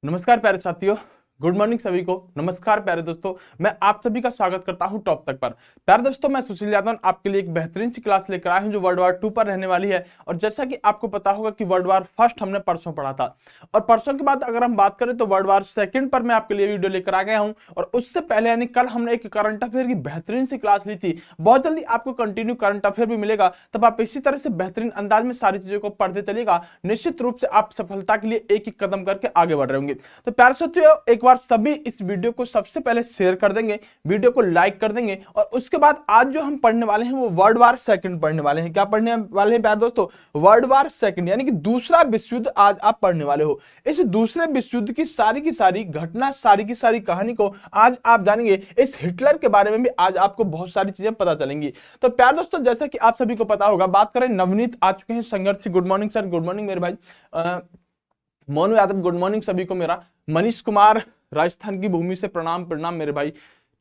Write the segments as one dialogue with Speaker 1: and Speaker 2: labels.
Speaker 1: नमस्कार प्यारे साथियों। गुड मॉर्निंग सभी को। नमस्कार प्यारे दोस्तों, मैं आप सभी का स्वागत करता हूं टॉप तक पर। प्यारे दोस्तों, मैं सुशील यादव आपके लिए एक बेहतरीन सी क्लास लेकर आया हूं जो वर्ल्ड वार 2 पर रहने वाली है। और जैसा कि आपको पता होगा कि वर्ल्ड वार फर्स्ट हमने परसों पढ़ा था, और परसों के बाद अगर हम बात करें तो वर्ल्ड वार सेकंड पर मैं आपके लिए वीडियो लेकर आ गया हूं। और उससे पहले यानी कल हमने एक करंट अफेयर की बेहतरीन सी क्लास ली थी। बहुत जल्दी आपको कंटिन्यू करंट अफेयर भी मिलेगा, तब आप इसी तरह से बेहतरीन अंदाज में सारी चीजों को पढ़ते चलिएगा। निश्चित रूप से आप सफलता के लिए एक एक कदम करके आगे बढ़ रहे होंगे। तो प्यारे साथियों, एक बार सभी इस वीडियो को सबसे पहले शेयर कर देंगे, वीडियो को लाइक कर देंगे। और उसके बाद आज जो हम पढ़ने वाले हैं वो वर्ल्ड वार सेकंड पढ़ने वाले हैं। क्या पढ़ने वाले हैं प्यारे दोस्तों? वर्ल्ड वार सेकंड, यानी कि दूसरा विश्व युद्ध आज आप पढ़ने वाले हो। इस दूसरे विश्व युद्ध की सारी घटना, सारी की सारी कहानी को आज आप जानेंगे। इस हिटलर के बारे में भी आज आपको बहुत सारी चीजें पता चलेंगी। तो प्यारे दोस्तों, जैसा कि आप सभी को पता होगा, बात करें नवनीत आ चुके हैं संघर्ष से। Good morning sir. Good morning मेरे भाई। मोनू यादव, गुड मॉर्निंग सभी को मेरा। मनीष कुमार, राजस्थान की भूमि से प्रणाम प्रणाम मेरे भाई।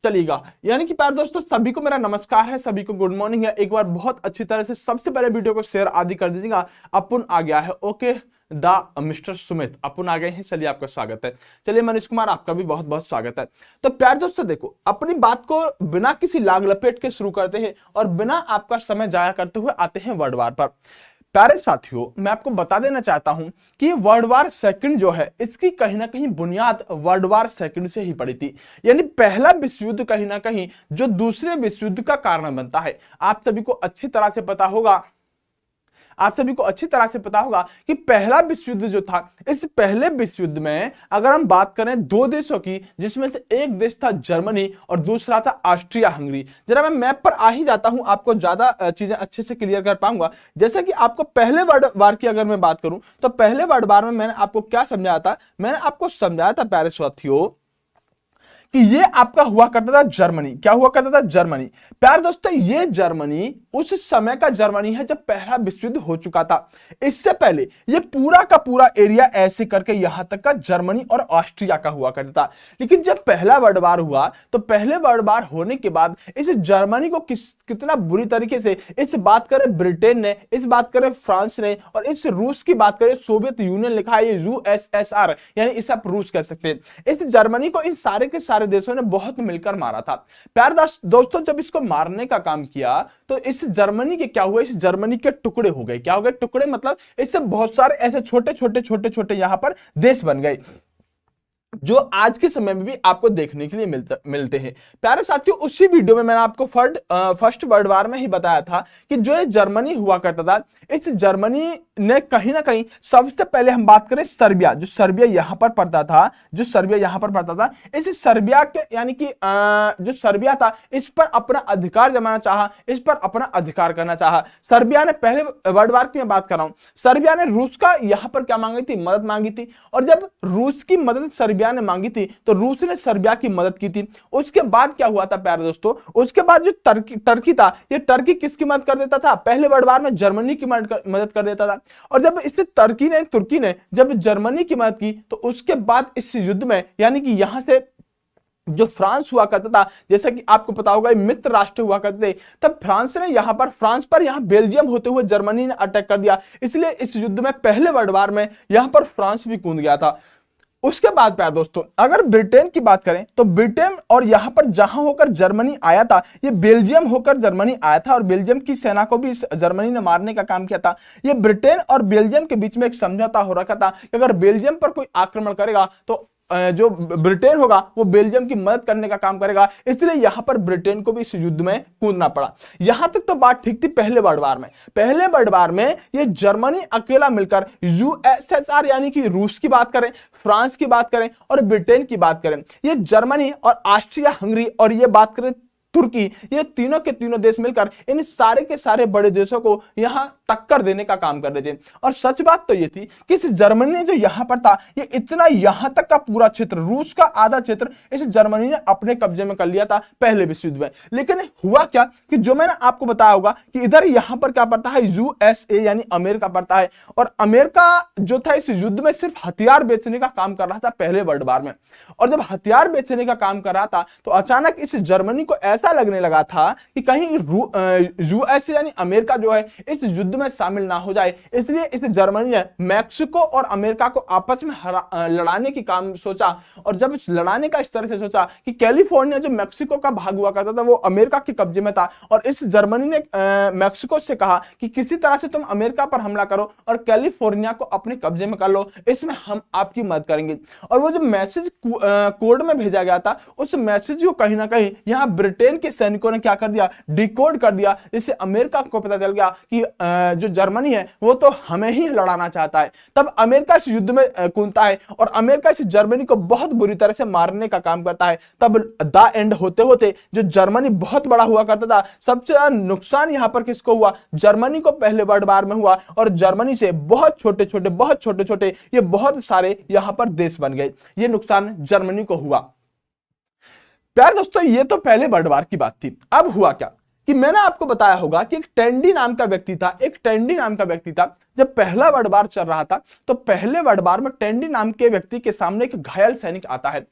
Speaker 1: चलिएगा, यानी कि प्यारे दोस्तों सभी को मेरा नमस्कार है, सभी को गुड मॉर्निंग है। एक बार बहुत अच्छी तरह से सबसे पहले वीडियो को शेयर आदि कर दीजिएगा। अपुन आ गया है, ओके द मिस्टर सुमित, अपुन आ गए हैं। चलिए, आपका स्वागत है। चलिए मनीष कुमार, आपका भी बहुत बहुत स्वागत है। तो प्यारे दोस्तों देखो, अपनी बात को बिना किसी लाग लपेट के शुरू करते हैं और बिना आपका समय जाया करते हुए आते हैं वर्ल्ड वार पर। प्यारे साथियों, मैं आपको बता देना चाहता हूं कि वर्ल्ड वार सेकंड जो है, इसकी कहीं ना कहीं बुनियाद वर्ल्ड वार सेकंड से ही पड़ी थी। यानी पहला विश्व युद्ध कहीं ना कहीं जो दूसरे विश्व युद्ध का कारण बनता है। आप सभी को अच्छी तरह से पता होगा, आप सभी को अच्छी तरह से पता होगा कि पहला विश्व युद्ध जो था, इस पहले विश्व युद्ध में अगर हम बात करें दो देशों की, जिसमें से एक देश था जर्मनी और दूसरा था ऑस्ट्रिया हंगरी। जरा मैं मैप पर आ ही जाता हूं, आपको ज्यादा चीजें अच्छे से क्लियर कर पाऊंगा। जैसे कि आपको पहले वर्ल्ड वार की अगर मैं बात करूं, तो पहले वर्ल्ड वार में मैंने आपको क्या समझाया था? मैंने आपको समझाया था प्यारे साथियों कि ये आपका हुआ करता था जर्मनी। क्या हुआ करता था? जर्मनी। प्यार दोस्तों, ये जर्मनी उस समय का जर्मनी है जब पहला विश्व युद्ध हो चुका था। इससे पहले ये पूरा का पूरा एरिया ऐसे करके यहां तक का जर्मनी और ऑस्ट्रिया का हुआ करता था। लेकिन जब पहला वर्ल्ड वार हुआ, तो पहले वर्ल्ड वार होने के बाद इस जर्मनी को कितना बुरी तरीके से, इस बात करें ब्रिटेन ने, इस बात करें फ्रांस ने, और इस रूस की बात करें सोवियत यूनियन, लिखा है ये यूएसएसआर, यानी इसे आप रूस कह सकते हैं। इस जर्मनी को इन सारे के सारे देशों ने बहुत मिलकर मारा था। प्यार दोस्तों, जब इसको मारने का काम किया तो इस जर्मनी के क्या हुआ? इस जर्मनी के टुकड़े हो गए। क्या हो गए? टुकड़े, मतलब इससे बहुत सारे ऐसे छोटे छोटे यहां पर देश बन गए, जो आज के समय में भी आपको देखने के लिए मिलते हैं। प्यारे साथियों, उसी वीडियो में मैंने आपको फर्स्ट वर्ल्ड वार में ही बताया था कि जो ये जर्मनी हुआ करता था, इस जर्मनी ने कहीं ना कहीं, सबसे पहले हम बात करें सर्बिया, जो सर्बिया यहां पर पड़ता था, जो सर्बिया यहां पर पड़ता था, इस सर्बिया के, यानी कि जो सर्बिया था, इस पर अपना अधिकार जमाना चाहा, इस पर अपना अधिकार करना चाहा। सर्बिया ने, पहले वर्ल्ड वार की मैं बात कर रहा हूं, सर्बिया ने रूस का यहां पर क्या मांगी थी? मदद मांगी थी। और जब रूस की मदद सर्बिया ने मांगी थी, तो रूस ने सर्बिया की मदद की थी। उसके बाद क्या हुआ था प्यारे दोस्तों? उसके बाद जो टर्की था, ये टर्की किसकी मदद कर देता था? पहले वर्ल्ड वार में जर्मनी की मदद कर देता था। और जब इससे तुर्की ने जब जर्मनी की मदद की, तो उसके बाद इस युद्ध में, यानी कि यहां से जो फ्रांस हुआ करता था, जैसा कि आपको पता होगा मित्र राष्ट्र हुआ करते थे, तब फ्रांस ने फ्रांस पर यहां बेल्जियम होते हुए जर्मनी ने अटैक कर दिया। इसलिए इस युद्ध में, पहले वर्ल्ड वार में, यहां पर फ्रांस भी कूद गया था। उसके बाद प्यार दोस्तों, अगर ब्रिटेन की बात करें, तो ब्रिटेन और यहां पर जहां होकर जर्मनी आया था, ये बेल्जियम होकर जर्मनी आया था, और बेल्जियम की सेना को भी जर्मनी ने मारने का काम किया था। ये ब्रिटेन और बेल्जियम के बीच में एक समझौता हो रखा था कि अगर बेल्जियम पर कोई आक्रमण करेगा तो जो ब्रिटेन होगा वो बेल्जियम की मदद करने का काम करेगा। इसलिए यहां पर ब्रिटेन को भी इस युद्ध में कूदना पड़ा। यहां तक तो बात ठीक थी पहले वर्ल्ड वार में। पहले वर्ल्ड वार में ये जर्मनी अकेला मिलकर यूएसएसआर, यानी कि रूस की बात करें, फ्रांस की बात करें और ब्रिटेन की बात करें, ये जर्मनी और ऑस्ट्रिया हंगरी और ये बात करें तुर्की, ये तीनों के तीनों देश मिलकर इन सारे के सारे बड़े देशों को यहां टक्कर देने का काम कर रहे थे। और सच बात तो ये थी कि इस जर्मनी ने जो यहां पर था, ये इतना यहां तक का पूरा क्षेत्र, रूस का आधा क्षेत्र, इस जर्मनी ने अपने कब्जे में कर लिया था पहले विश्व युद्ध में। लेकिन हुआ क्या कि जो मैंने आपको बताया होगा कि इधर यहां पर क्या पड़ता है? यूएसए, यानी अमेरिका पड़ता है। और अमेरिका जो था, इस युद्ध में सिर्फ हथियार बेचने का काम कर रहा था पहले वर्ल्ड वार में। और जब हथियार बेचने का काम कर रहा था, तो अचानक इस जर्मनी को ऐसा लगने लगा था कि कहीं यूएसए यानी अमेरिका जो है इस युद्ध में शामिल ना हो जाए, इसलिए इस जर्मनी ने मैक्सिको और अमेरिका को आपस में लड़ाने की काम सोचा। और जब इस लड़ाने का इस तरह से सोचा कि कैलिफोर्निया जो मैक्सिको का भाग हुआ करता था वो अमेरिका के कब्जे में था, और इस जर्मनी ने मैक्सिको से कहा कि किसी तरह से तुम अमेरिका पर हमला करो और कैलिफोर्निया को अपने कब्जे में कर लो, इसमें हम आपकी मदद करेंगे। और वो जो मैसेज कोड में भेजा गया था, उस मैसेज को कहीं ना कहीं यहां ब्रिटेन के सैनिकों ने क्या कर दिया, डिकोड कर दिया, जिससे अमेरिका को पता चल गया कि जो जर्मनी है वो तो हमें ही लड़ाना चाहता है। तब अमेरिका इस युद्ध में कूदता है और अमेरिका इस जर्मनी को बहुत बुरी तरह से मारने का काम करता है। तब द एंड होते होते जो जर्मनी बहुत बड़ा हुआ करता था, सबसे ज्यादा नुकसान यहां पर किसको हुआ, जर्मनी को पहले वर्ल्ड वार में हुआ, और जर्मनी से बहुत छोटे छोटे ये बहुत सारे यहां पर देश बन गए। ये नुकसान जर्मनी को हुआ। प्यारे दोस्तों, ये तो पहले वर्ल्ड वार की बात थी। अब हुआ क्या कि मैंने आपको बताया होगा कि एक टेंडी नाम का व्यक्ति था। जब पहला वर्ल्ड वार चल रहा था तो पहले वर्ल्ड वार में टेंडी नाम के व्यक्ति के सामने एक घायल सैनिक आता है,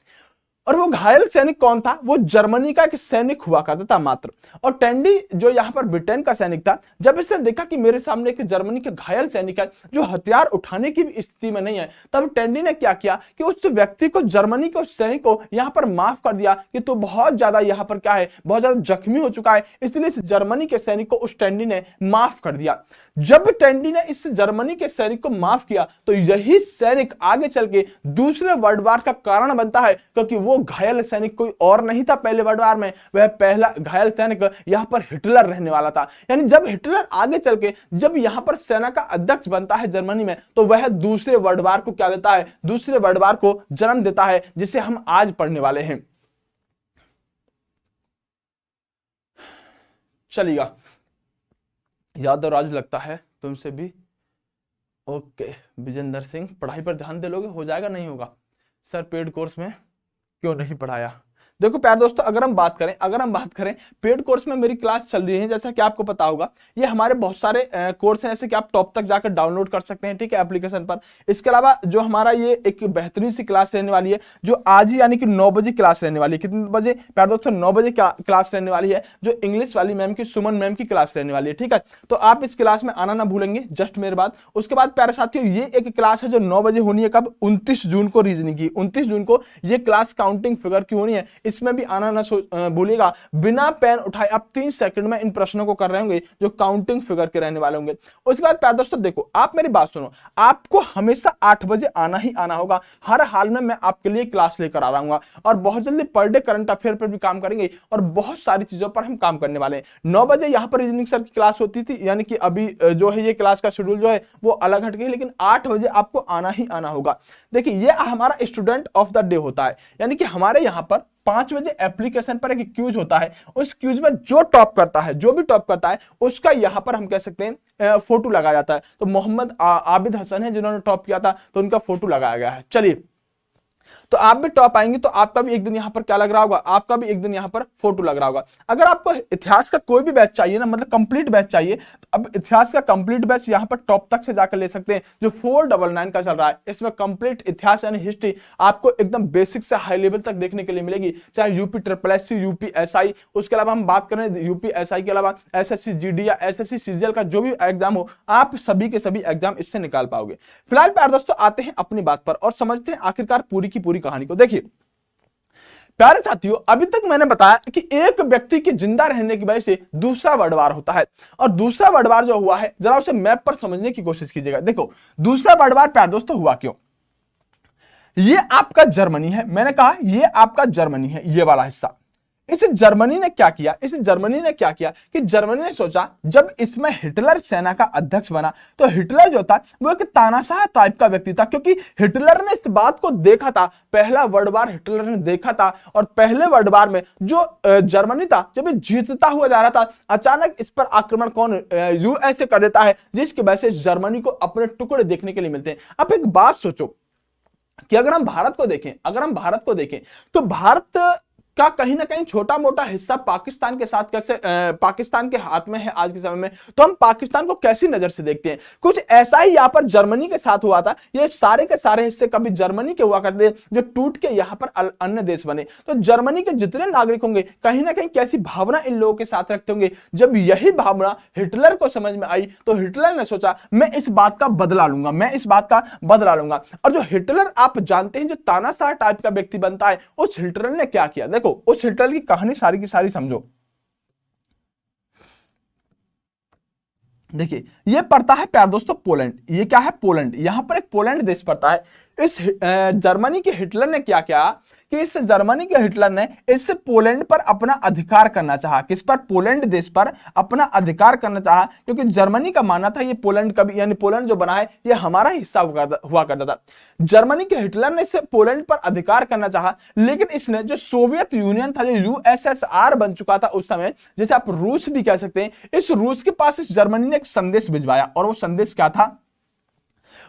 Speaker 1: और वो घायल सैनिक कौन था, वो जर्मनी का एक सैनिक हुआ करता था मात्र। और टेंडी जो यहां पर ब्रिटेन का सैनिक था, जब इसने देखा कि मेरे सामने एक जर्मनी के घायल सैनिक है जो हथियार उठाने की भी स्थिति में नहीं है, तब टेंडी ने क्या किया कि उस व्यक्ति को, जर्मनी के उस सैनिक को यहां पर माफ कर दिया कि तो बहुत ज्यादा यहां पर क्या है, बहुत ज्यादा जख्मी हो चुका है, इसलिए इस जर्मनी के सैनिक को उस टेंडी ने माफ कर दिया। जब टेंडी ने इस जर्मनी के सैनिक को माफ किया तो यही सैनिक आगे चल के दूसरे वर्ल्ड वार का कारण बनता है, क्योंकि वो घायल सैनिक कोई और नहीं था पहले वर्ल्ड वार में, वह पहला घायल सैनिक यहां पर हिटलर रहने वाला था। यानी जब हिटलर आगे चल के जब यहां पर सेना का अध्यक्ष बनता है जर्मनी में, तो वह दूसरे वर्ल्ड वार को क्या देता है, दूसरे वर्ल्ड वार को जन्म देता है, जिसे हम आज पढ़ने वाले हैं। चलिएगा, याद और राज लगता है तुमसे भी। ओके विजेंद्र सिंह, पढ़ाई पर ध्यान दे लोगे, हो जाएगा नहीं होगा सर, पेड कोर्स में क्यों नहीं पढ़ाया। देखो प्यारे दोस्तों, अगर हम बात करें पेड कोर्स में मेरी क्लास चल रही है, जैसा कि आपको पता होगा ये हमारे बहुत सारे कोर्स हैं, जैसे कि आप टॉप तक जाकर डाउनलोड कर सकते हैं, ठीक है, एप्लीकेशन पर। इसके अलावा जो हमारा ये एक बेहतरीन सी क्लास रहने वाली है, जो आज ही यानी कि 9 बजे क्लास रहने वाली है। कितने बजे प्यारे दोस्तों, 9 बजे क्लास रहने वाली है, जो इंग्लिश वाली मैम की, सुमन मैम की क्लास रहने वाली है, ठीक है। तो आप इस क्लास में आना ना भूलेंगे, जस्ट मेरे बाद। उसके बाद प्यारे साथियों, ये एक क्लास है जो 9 बजे होनी है, कब, 29 जून को, रीजनिंग की 29 जून को ये क्लास काउंटिंग फिगर की होनी है, इसमें भी आना ना भूलिएगा। बिना पेन उठाए आप 3 सेकंड में इन प्रश्नों को कर रहे होंगे जो काउंटिंग फिगर के रहने वाले होंगे। उसके बाद प्यारे दोस्तों देखो, आप मेरी बात सुनो, आपको हमेशा 8 बजे आना ही आना होगा। हर हाल में मैं आपके लिए क्लास लेकर आ रहा हूँ, और बहुत जल्दी पर डे करंट अफेयर पर भी काम करेंगे, और बहुत सारी चीजों पर हम काम करने वाले हैं। 9 बजे यहां पर रीजनिंग सर की क्लास होती थी, यानी कि अभी जो है ये क्लास का शेड्यूल जो है वो अलग हट गई, लेकिन 8 बजे आपको आना ही आना होगा। देखिए, ये हमारा स्टूडेंट ऑफ द डे होता है, यानी कि हमारे यहां पर 5 बजे एप्लीकेशन पर एक क्यूज होता है। उस क्यूज में जो टॉप करता है, जो भी टॉप करता है, उसका यहां पर हम कह सकते हैं फोटो लगाया जाता है। तो मोहम्मद आबिद हसन है जिन्होंने टॉप किया था, तो उनका फोटो लगाया गया है। चलिए, तो आप भी टॉप आएंगे तो आपका भी एक दिन यहां पर क्या लग रहा होगा, आपका भी एक दिन यहां पर फोटो लग रहा होगा। अगर आपको इतिहास का कोई भी बैच चाहिए ना, मतलब कंप्लीट बैच चाहिए, तो अब इतिहास का कंप्लीट बैच यहां पर टॉप तक से जाकर ले सकते हैं, जो 499 का चल रहा है। इसमें कंप्लीट इतिहास यानी हिस्ट्री आपको एकदम बेसिक से हाई लेवल तक देखने के लिए मिलेगी, चाहे यूपी SSC, यूपी SI, उसके अलावा हम बात करें यूपी SI के अलावा SSC GD या SSC CGL का जो भी एग्जाम हो, आप सभी के सभी एग्जाम इससे निकाल पाओगे। फिलहाल प्यारे दोस्तों, आते हैं अपनी बात पर और समझते हैं आखिरकार पूरी की पूरी कहानी को। देखिए प्यारे साथियों, अभी तक मैंने बताया कि एक व्यक्ति के जिंदा रहने की वजह से दूसरा वर्ल्ड वार होता है, और दूसरा वर्ल्ड वार जो हुआ है, जरा उसे मैप पर समझने की कोशिश कीजिएगा। देखो, दूसरा वर्ल्ड वार प्यारे दोस्तों हुआ क्यों। ये आपका जर्मनी है, मैंने कहा ये आपका जर्मनी है, ये वाला हिस्सा। इस जर्मनी ने क्या किया, कि जर्मनी ने सोचा, जब इसमें हिटलर सेना का अध्यक्ष बना, तो हिटलर जो था वो एक तानाशाह टाइप का व्यक्ति था, क्योंकि हिटलर ने इस बात को देखा था, पहला वर्ल्ड वार हिटलर ने देखा था, और पहले वर्ल्ड वार में जो जर्मनी था, जब ये जीतता हुआ जा रहा था, अचानक इस पर आक्रमण कौन, यूएसए कर देता है, जिसकी वजह से जर्मनी को अपने टुकड़े देखने के लिए मिलते हैं। अब एक बात सोचो कि अगर हम भारत को देखें, तो भारत क्या कहीं ना कहीं छोटा मोटा हिस्सा पाकिस्तान के साथ कैसे पाकिस्तान के हाथ में है आज के समय में, तो हम पाकिस्तान को कैसी नजर से देखते हैं? कुछ ऐसा ही यहाँ पर जर्मनी के साथ हुआ था। ये सारे के सारे हिस्से कभी जर्मनी के हुआ करते जो टूट के यहाँ पर अन्य देश बने। तो जर्मनी के जितने नागरिक होंगे कहीं ना कहीं कैसी भावना इन लोगों के साथ रखते होंगे। जब यही भावना हिटलर को समझ में आई तो हिटलर ने सोचा मैं इस बात का बदला लूंगा, मैं इस बात का बदला लूंगा। और जो हिटलर आप जानते हैं जो तानाशाह टाइप का व्यक्ति बनता है, उस हिटलर ने क्या किया, देखो उस हिटलर की कहानी सारी की सारी समझो। देखिए ये पड़ता है प्यार दोस्तों पोलैंड। ये क्या है? पोलैंड। यहां पर एक पोलैंड देश पड़ता है। इस जर्मनी के हिटलर ने क्या किया कि इस जर्मनी के हिटलर ने इस पोलैंड पर अपना अधिकार करना चाहा। किस पर? पोलैंड देश पर अपना अधिकार करना चाहा, क्योंकि जर्मनी का मानना था ये पोलैंड कभी, यानी पोलैंड जो बना है ये हमारा हिस्सा हुआ करता था। जर्मनी के हिटलर ने इस पोलैंड पर अधिकार करना चाहा, लेकिन इसने जो सोवियत यूनियन था, जो यूएसएसआर बन चुका था उस समय, जैसे आप रूस भी कह सकते हैं, इस रूस के पास इस जर्मनी ने एक संदेश भिजवाया। और वो संदेश क्या था?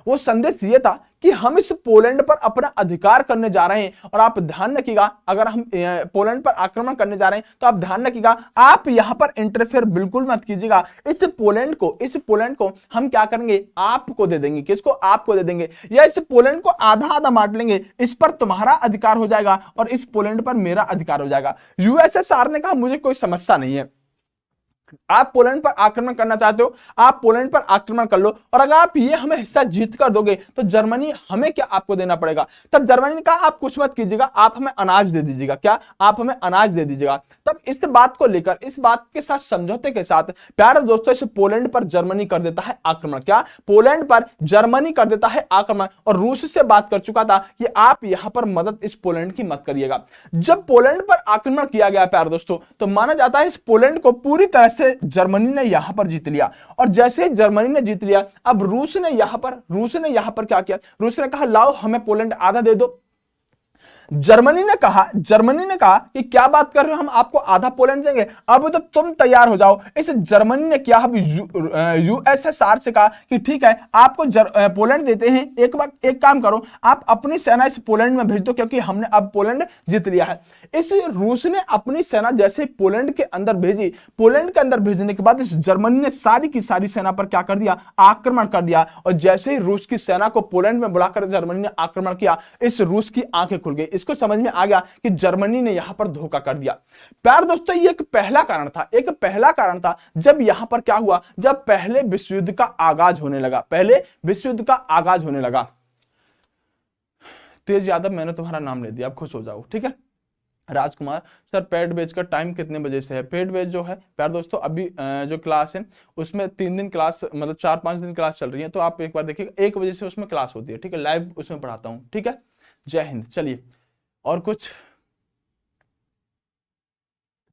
Speaker 1: वो संदेश ये था कि हम इस पोलैंड पर अपना अधिकार करने जा रहे हैं। और आप ध्यान रखिएगा, अगर हम पोलैंड पर आक्रमण करने जा रहे हैं तो आप ध्यान रखिएगा, आप यहां पर इंटरफेयर बिल्कुल मत कीजिएगा। इस पोलैंड को हम क्या करेंगे? आपको दे देंगे। किसको? आपको दे देंगे, या इस पोलैंड को आधा आधा बांट लेंगे। इस पर तुम्हारा अधिकार हो जाएगा और इस पोलैंड पर मेरा अधिकार हो जाएगा। यूएसएसआर ने कहा मुझे कोई समस्या नहीं है, आप पोलैंड पर आक्रमण करना चाहते हो, आप पोलैंड पर आक्रमण कर लो, और अगर आप ये हमें हिस्सा जीत कर दोगे तो जर्मनी हमें क्या आपको देना पड़ेगा। तब जर्मनी ने कहा आप कुछ मत कीजिएगा, आप हमें अनाज दे दीजिएगा। क्या? आप हमें अनाज दे दीजिएगा। तब इस बात को लेकर, इस बात के साथ, समझौते के साथ प्यारे दोस्तों, इस पोलैंड पर जर्मनी कर देता है आक्रमण। क्या? पोलैंड पर जर्मनी कर देता है आक्रमण। और रूस से बात कर चुका था कि आप यहां पर मदद इस पोलैंड की मत करिएगा। जब पोलैंड पर आक्रमण किया गया प्यारे दोस्तों, तो माना जाता है इस पोलैंड को पूरी तरह से जर्मनी ने यहां पर जीत लिया। और जैसे जर्मनी ने जीत लिया, अब रूस ने यहां पर क्या किया? रूस ने कहा लाओ हमें पोलैंड आधा दे दो। जर्मनी ने कहा कि क्या बात कर रहे हो, हम आपको आधा पोलैंड देंगे, अब तो तुम तैयार हो जाओ। इस जर्मनी ने क्या यूएसएसआर से कहा कि ठीक है आपको पोलैंड देते हैं, एक काम करो, आप अपनी सेना इस पोलैंड में भेज दो, क्योंकि हमने अब पोलैंड जीत लिया है। इस रूस ने अपनी सेना जैसे पोलैंड के अंदर भेजी, पोलैंड के अंदर भेजने के बाद इस जर्मनी ने सारी की सारी सेना पर क्या कर दिया? आक्रमण कर दिया। और जैसे ही रूस की सेना को पोलैंड में बुलाकर जर्मनी ने आक्रमण किया, इस रूस की आंखें खुल गई। इसको समझ में आ गया कि जर्मनी ने यहां पर धोखा कर दिया। प्यार दोस्तों ये एक पहला कारण था जब यहां पर क्या हुआ, जब पहले विश्व युद्ध का आगाज होने लगा। तेज यादव, मैंने तुम्हारा नाम ले दिया, अब खुश हो जाओ, ठीक है। राजकुमार सर, पेड बैच का टाइम कितने बजे से है? पेड बैच जो है प्यार दोस्तों, अभी जो क्लास है उसमें 3 दिन क्लास, मतलब 4-5 दिन क्लास चल रही है, तो आप एक बार देखिए 1 बजे से उसमें क्लास होती है, ठीक है, लाइव उसमें पढ़ाता हूं, ठीक है। जय हिंद। चलिए और कुछ,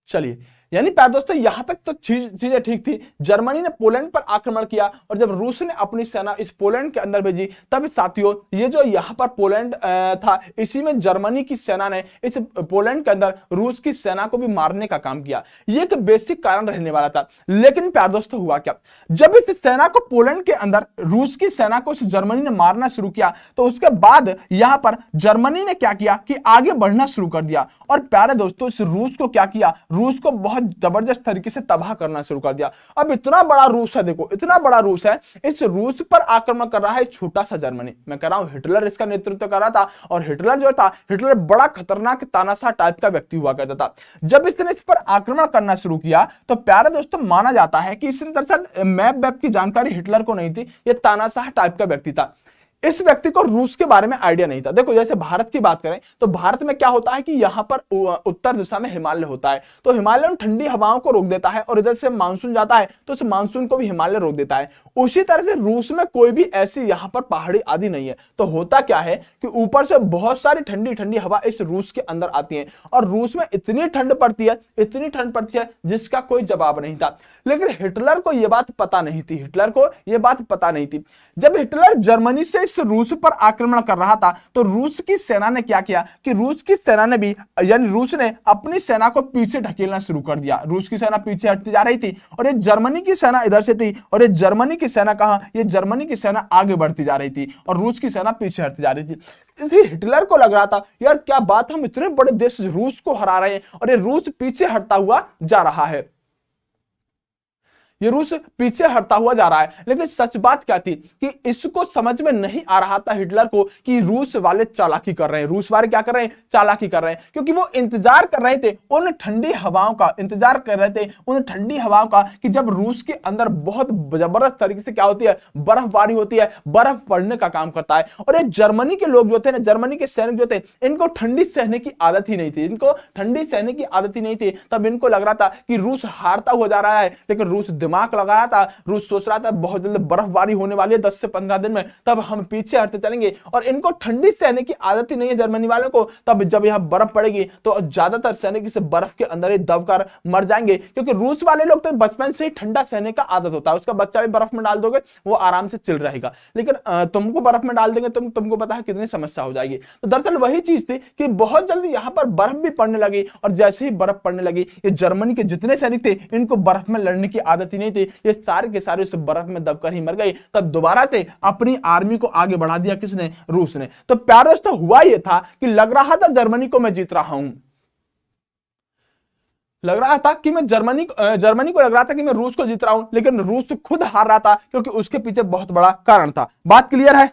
Speaker 1: चलिए, यानी प्यार दोस्तों यहां तक तो चीजें ठीक थी। जर्मनी ने पोलैंड पर आक्रमण किया और जब रूस ने अपनी सेना इस पोलैंड के अंदर भेजी, तब साथियों ये जो यहां पर पोलैंड था, इसी में जर्मनी की सेना ने इस पोलैंड के अंदर रूस की सेना को भी मारने का काम किया। ये एक बेसिक कारण रहने वाला था। लेकिन प्यार दोस्तों हुआ क्या, जब इस सेना को पोलैंड के अंदर रूस की सेना को इस जर्मनी ने मारना शुरू किया, तो उसके बाद यहां पर जर्मनी ने क्या किया कि आगे बढ़ना शुरू कर दिया। और प्यारे दोस्तों इस रूस को क्या किया? रूस को बहुत जबरदस्त तरीके से तबाह करना शुरू कर दिया। अब इतना बड़ा रूस है, देखो इतना बड़ा रूस है, इस रूस पर आक्रमण कर रहा है छोटा सा जर्मनी। मैं कह रहा हूं हिटलर इसका नेतृत्व कर रहा था, और हिटलर जो था, हिटलर बड़ा खतरनाक तानाशाह टाइप का व्यक्ति हुआ करता था। जब इसने इस पर आक्रमण करना शुरू किया, तो प्यारे दोस्तों माना जाता है कि इसने दरअसल मैप वेप की जानकारी हिटलर को नहीं थी, यह तानाशाह टाइप का व्यक्ति था। इस व्यक्ति को रूस के बारे में आइडिया नहीं था। देखो जैसे भारत की बात करें तो भारत में क्या होता है कि यहां पर उत्तर दिशा में हिमालय होता है, तो हिमालय में ठंडी हवाओं को रोक देता है, और इधर से मानसून जाता है तो उस मानसून को भी हिमालय रोक देता है। उसी तरह से रूस में कोई भी ऐसी यहां पर पहाड़ी आदि नहीं है। तो होता क्या है कि ऊपर से बहुत सारी ठंडी ठंडी हवा इस रूस के अंदर आती है, और रूस में इतनी ठंड पड़ती है जिसका कोई जवाब नहीं था। लेकिन हिटलर को यह बात पता नहीं थी, जब हिटलर जर्मनी से इस रूस पर आक्रमण कर रहा था तो रूस की सेना ने क्या किया कि रूस की सेना ने भी यानी रूस ने अपनी सेना को पीछे ढकेलना शुरू कर दिया। रूस की सेना पीछे हटती जा रही थी और ये जर्मनी की सेना इधर से थी और ये जर्मनी की सेना कहां, ये जर्मनी की सेना आगे बढ़ती जा रही थी और रूस की सेना पीछे हटती जा रही थी। इसलिए हिटलर को लग रहा था यार क्या बात, हम इतने बड़े देश रूस को हरा रहे हैं और ये रूस पीछे हटता हुआ जा रहा है, ये रूस पीछे हटता हुआ जा रहा है। लेकिन सच बात क्या थी कि इसको समझ में नहीं आ रहा था हिटलर को कि रूस वाले चालाकी कर रहे हैं, रूस वाले क्या कर रहे हैं, चालाकी कर रहे हैं, क्योंकि वो इंतजार कर रहे थे उन ठंडी हवाओं का, इंतजार कर रहे थे उन ठंडी हवाओं का कि जब रूस के अंदर बहुत जबरदस्त तरीके से क्या होती है, बर्फबारी होती है, बर्फ पड़ने का काम करता है। और ये जर्मनी के लोग जो थे ना, जर्मनी के सैनिक जो थे, इनको ठंडी सहने की आदत ही नहीं थी, इनको ठंडी सहने की आदत ही नहीं थी। तब इनको लग रहा था कि रूस हारता हुआ जा रहा है, लेकिन रूस दिमाग लगाया था, रूस सोच रहा था बहुत जल्द बर्फबारी होने वाली है 10 से 15 दिन में, तब हम पीछे हटते चलेंगे। और इनको ठंडी सहने की आदत ही नहीं है जर्मनी वालों को, तब जब यहां बर्फ पड़ेगी तो ज्यादातर सैनिक इस बर्फ के अंदर ही दबकर मर जाएंगे, क्योंकि रूस वाले लोग तो बचपन से ही ठंडा सहने का आदत होता है, उसका बच्चा भी बर्फ में डाल दोगे वो आराम से चिल रहेगा, लेकिन तुमको बर्फ में डाल देंगे तुमको पता है कितनी समस्या हो जाएगी। तो दरअसल वही चीज थी कि बहुत जल्दी यहां पर बर्फ भी पड़ने लगी और जैसे ही बर्फ पड़ने लगी ये जर्मनी के जितने सैनिक थे इनको बर्फ में लड़ने की आदत ही नहीं थी, ये सारे के सारे उस बर्फ में दबकर ही मर गए। तब दोबारा से अपनी आर्मी को आगे बढ़ा दिया किसने, रूस ने। तो प्यारे दोस्तों हुआ यह था कि लग रहा था जर्मनी को मैं जीत रहा हूं, लग रहा था कि मैं जर्मनी को लग रहा था कि मैं रूस को जीत रहा हूं, लेकिन रूस खुद हार रहा था क्योंकि उसके पीछे बहुत बड़ा कारण था। बात क्लियर है,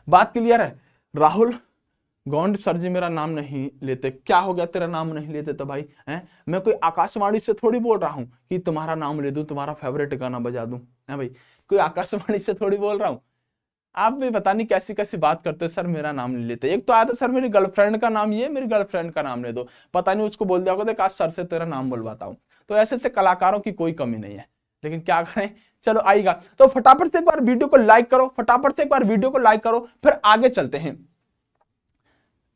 Speaker 1: बात क्लियर है। राहुल गौंड सर जी मेरा नाम नहीं लेते, क्या हो गया तेरा नाम नहीं लेते तो भाई हैं, मैं कोई आकाशवाणी से थोड़ी बोल रहा हूं कि तुम्हारा नाम ले दूं, तुम्हारा फेवरेट गाना बजा दूं, है भाई, कोई आकाशवाणी से थोड़ी बोल रहा हूं। आप भी पता नहीं कैसी कैसी बात करते, सर मेरा नाम नहीं लेते। एक तो आया था सर मेरी गर्लफ्रेंड का नाम ये, मेरी गर्लफ्रेंड का नाम ले दो, पता नहीं उसको बोल दिया होगा देख आज सर से तेरा नाम बुलवाता हूं। तो ऐसे से कलाकारों की कोई कमी नहीं है, लेकिन क्या करें, चलो आएगा। तो फटाफट से एक बार वीडियो को लाइक करो, फटाफट से एक बार वीडियो को लाइक करो, फिर आगे चलते हैं।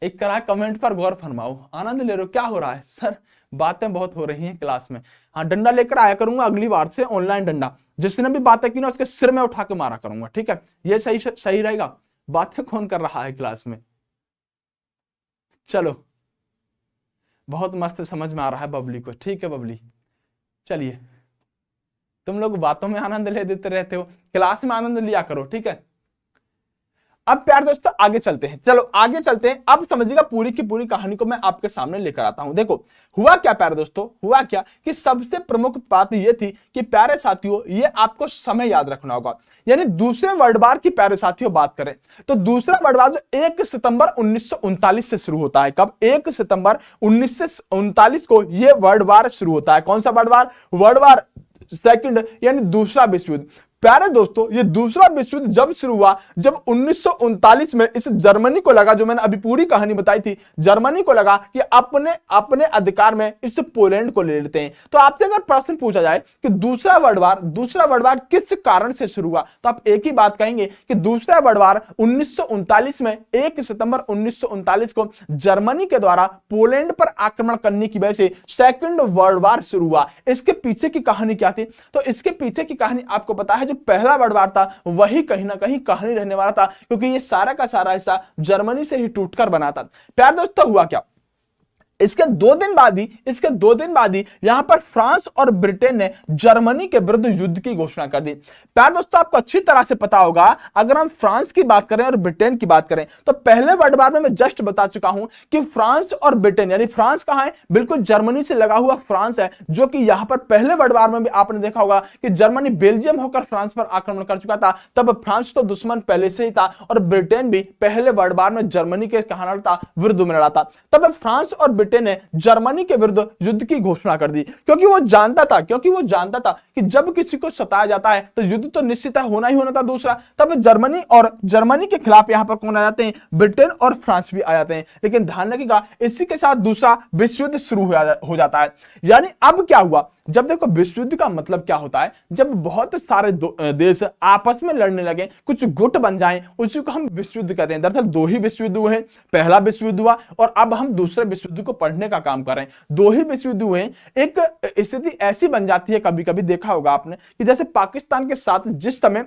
Speaker 1: एक करा कमेंट पर गौर फरमाओ, आनंद ले रहे हो, क्या हो रहा है सर, बातें बहुत हो रही हैं क्लास में। हाँ डंडा लेकर आया करूंगा अगली बार से, ऑनलाइन डंडा, जिसने भी बातें की ना उसके सिर में उठा के मारा करूंगा, ठीक है, ये सही रहेगा। बातें कौन कर रहा है क्लास में, चलो बहुत मस्त समझ में आ रहा है बबली को, ठीक है बबली, चलिए तुम लोग बातों में आनंद ले देते रहते हो, क्लास में आनंद लिया करो, ठीक है। अब प्यार दोस्तों आगे चलते हैं, चलो आगे चलते हैं। अब समझिएगा पूरी की पूरी कहानी को मैं आपके सामने लेकर आता हूं। देखो हुआ क्या प्यारे दोस्तों, हुआ क्या कि सबसे प्रमुख बात यह थी कि प्यारे साथियों ये आपको समय याद रखना होगा, यानी दूसरे वर्ल्ड वार की प्यारे साथियों बात करें तो दूसरा वर्ल्ड वार 1 सितंबर 1939 से शुरू होता है। कब? 1 सितंबर 1939 को यह वर्ल्ड वार शुरू होता है। कौन सा world war? World war second, यानी दूसरा विश्व युद्ध। प्यारे दोस्तों ये दूसरा विश्व युद्ध जब शुरू हुआ, जब 1939 में इस जर्मनी को लगा, जो मैंने अभी पूरी कहानी बताई थी, जर्मनी को लगा कि अपने अपने अधिकार में इस पोलैंड को ले लेते हैं। तो आपसे अगर प्रश्न पूछा जाए कि दूसरा वर्ल्ड वार किस कारण से शुरू हुआ, तो आप एक ही बात कहेंगे कि दूसरा वर्ल्ड वार 1939 में 1 सितंबर 1939 को जर्मनी के द्वारा पोलैंड पर आक्रमण करने की वजह से सेकंड वर्ल्ड वार शुरू हुआ। इसके पीछे की कहानी क्या थी? तो इसके पीछे की कहानी आपको पता है, जो पहला वर्ल्ड वार था वही कहीं ना कहीं कहानी रहने वाला था, क्योंकि ये सारा का सारा हिस्सा जर्मनी से ही टूटकर बना था। प्यार दोस्तों हुआ क्या, इसके 2 दिन बाद ही यहां पर फ्रांस और ब्रिटेन ने जर्मनी के विरुद्ध युद्ध की घोषणा कर दी। प्यार दोस्तों आपको अच्छी तरह से पता होगा, अगर हम फ्रांस की बात करें और ब्रिटेन की बात करें तो पहले वर्ल्ड वार में मैं जस्ट बता चुका हूं कि फ्रांस और ब्रिटेन, यानी फ्रांस कहां है? बिल्कुल जर्मनी से लगा हुआ फ्रांस है, जो कि यहां पर पहले वर्ल्ड वार में भी आपने देखा होगा कि जर्मनी बेल्जियम होकर फ्रांस पर आक्रमण कर चुका था। तब फ्रांस तो दुश्मन पहले से ही था और ब्रिटेन भी पहले वर्ल्ड वार में जर्मनी के विरुद्ध में लड़ा था। तब फ्रांस और ब्रिटेन ने जर्मनी के विरुद्ध युद्ध की घोषणा कर दी, क्योंकि वो जानता था कि जब किसी को सताया जाता है तो युद्ध तो निश्चित होना ही होना था दूसरा। तब जर्मनी के खिलाफ यहां पर कौन आ जाते हैं? ब्रिटेन और फ्रांस भी आ जाते हैं। लेकिन ध्यान रखिएगा इसी के साथ दूसरा विश्व युद्ध शुरू हो जाता है। यानी अब क्या हुआ, जब देखो विश्व युद्ध का मतलब क्या होता है, जब बहुत सारे देश आपस में लड़ने लगे, कुछ गुट बन जाएं, उसी को हम विश्व युद्ध कहते हैं। दरअसल 2 ही विश्व युद्ध हुए हैं, पहला विश्व युद्ध हुआ और अब हम दूसरे विश्व युद्ध को पढ़ने का काम कर रहे हैं। 2 ही विश्व युद्ध हुए हैं। एक स्थिति ऐसी बन जाती है, कभी कभी देखा होगा आपने कि जैसे पाकिस्तान के साथ जिस समय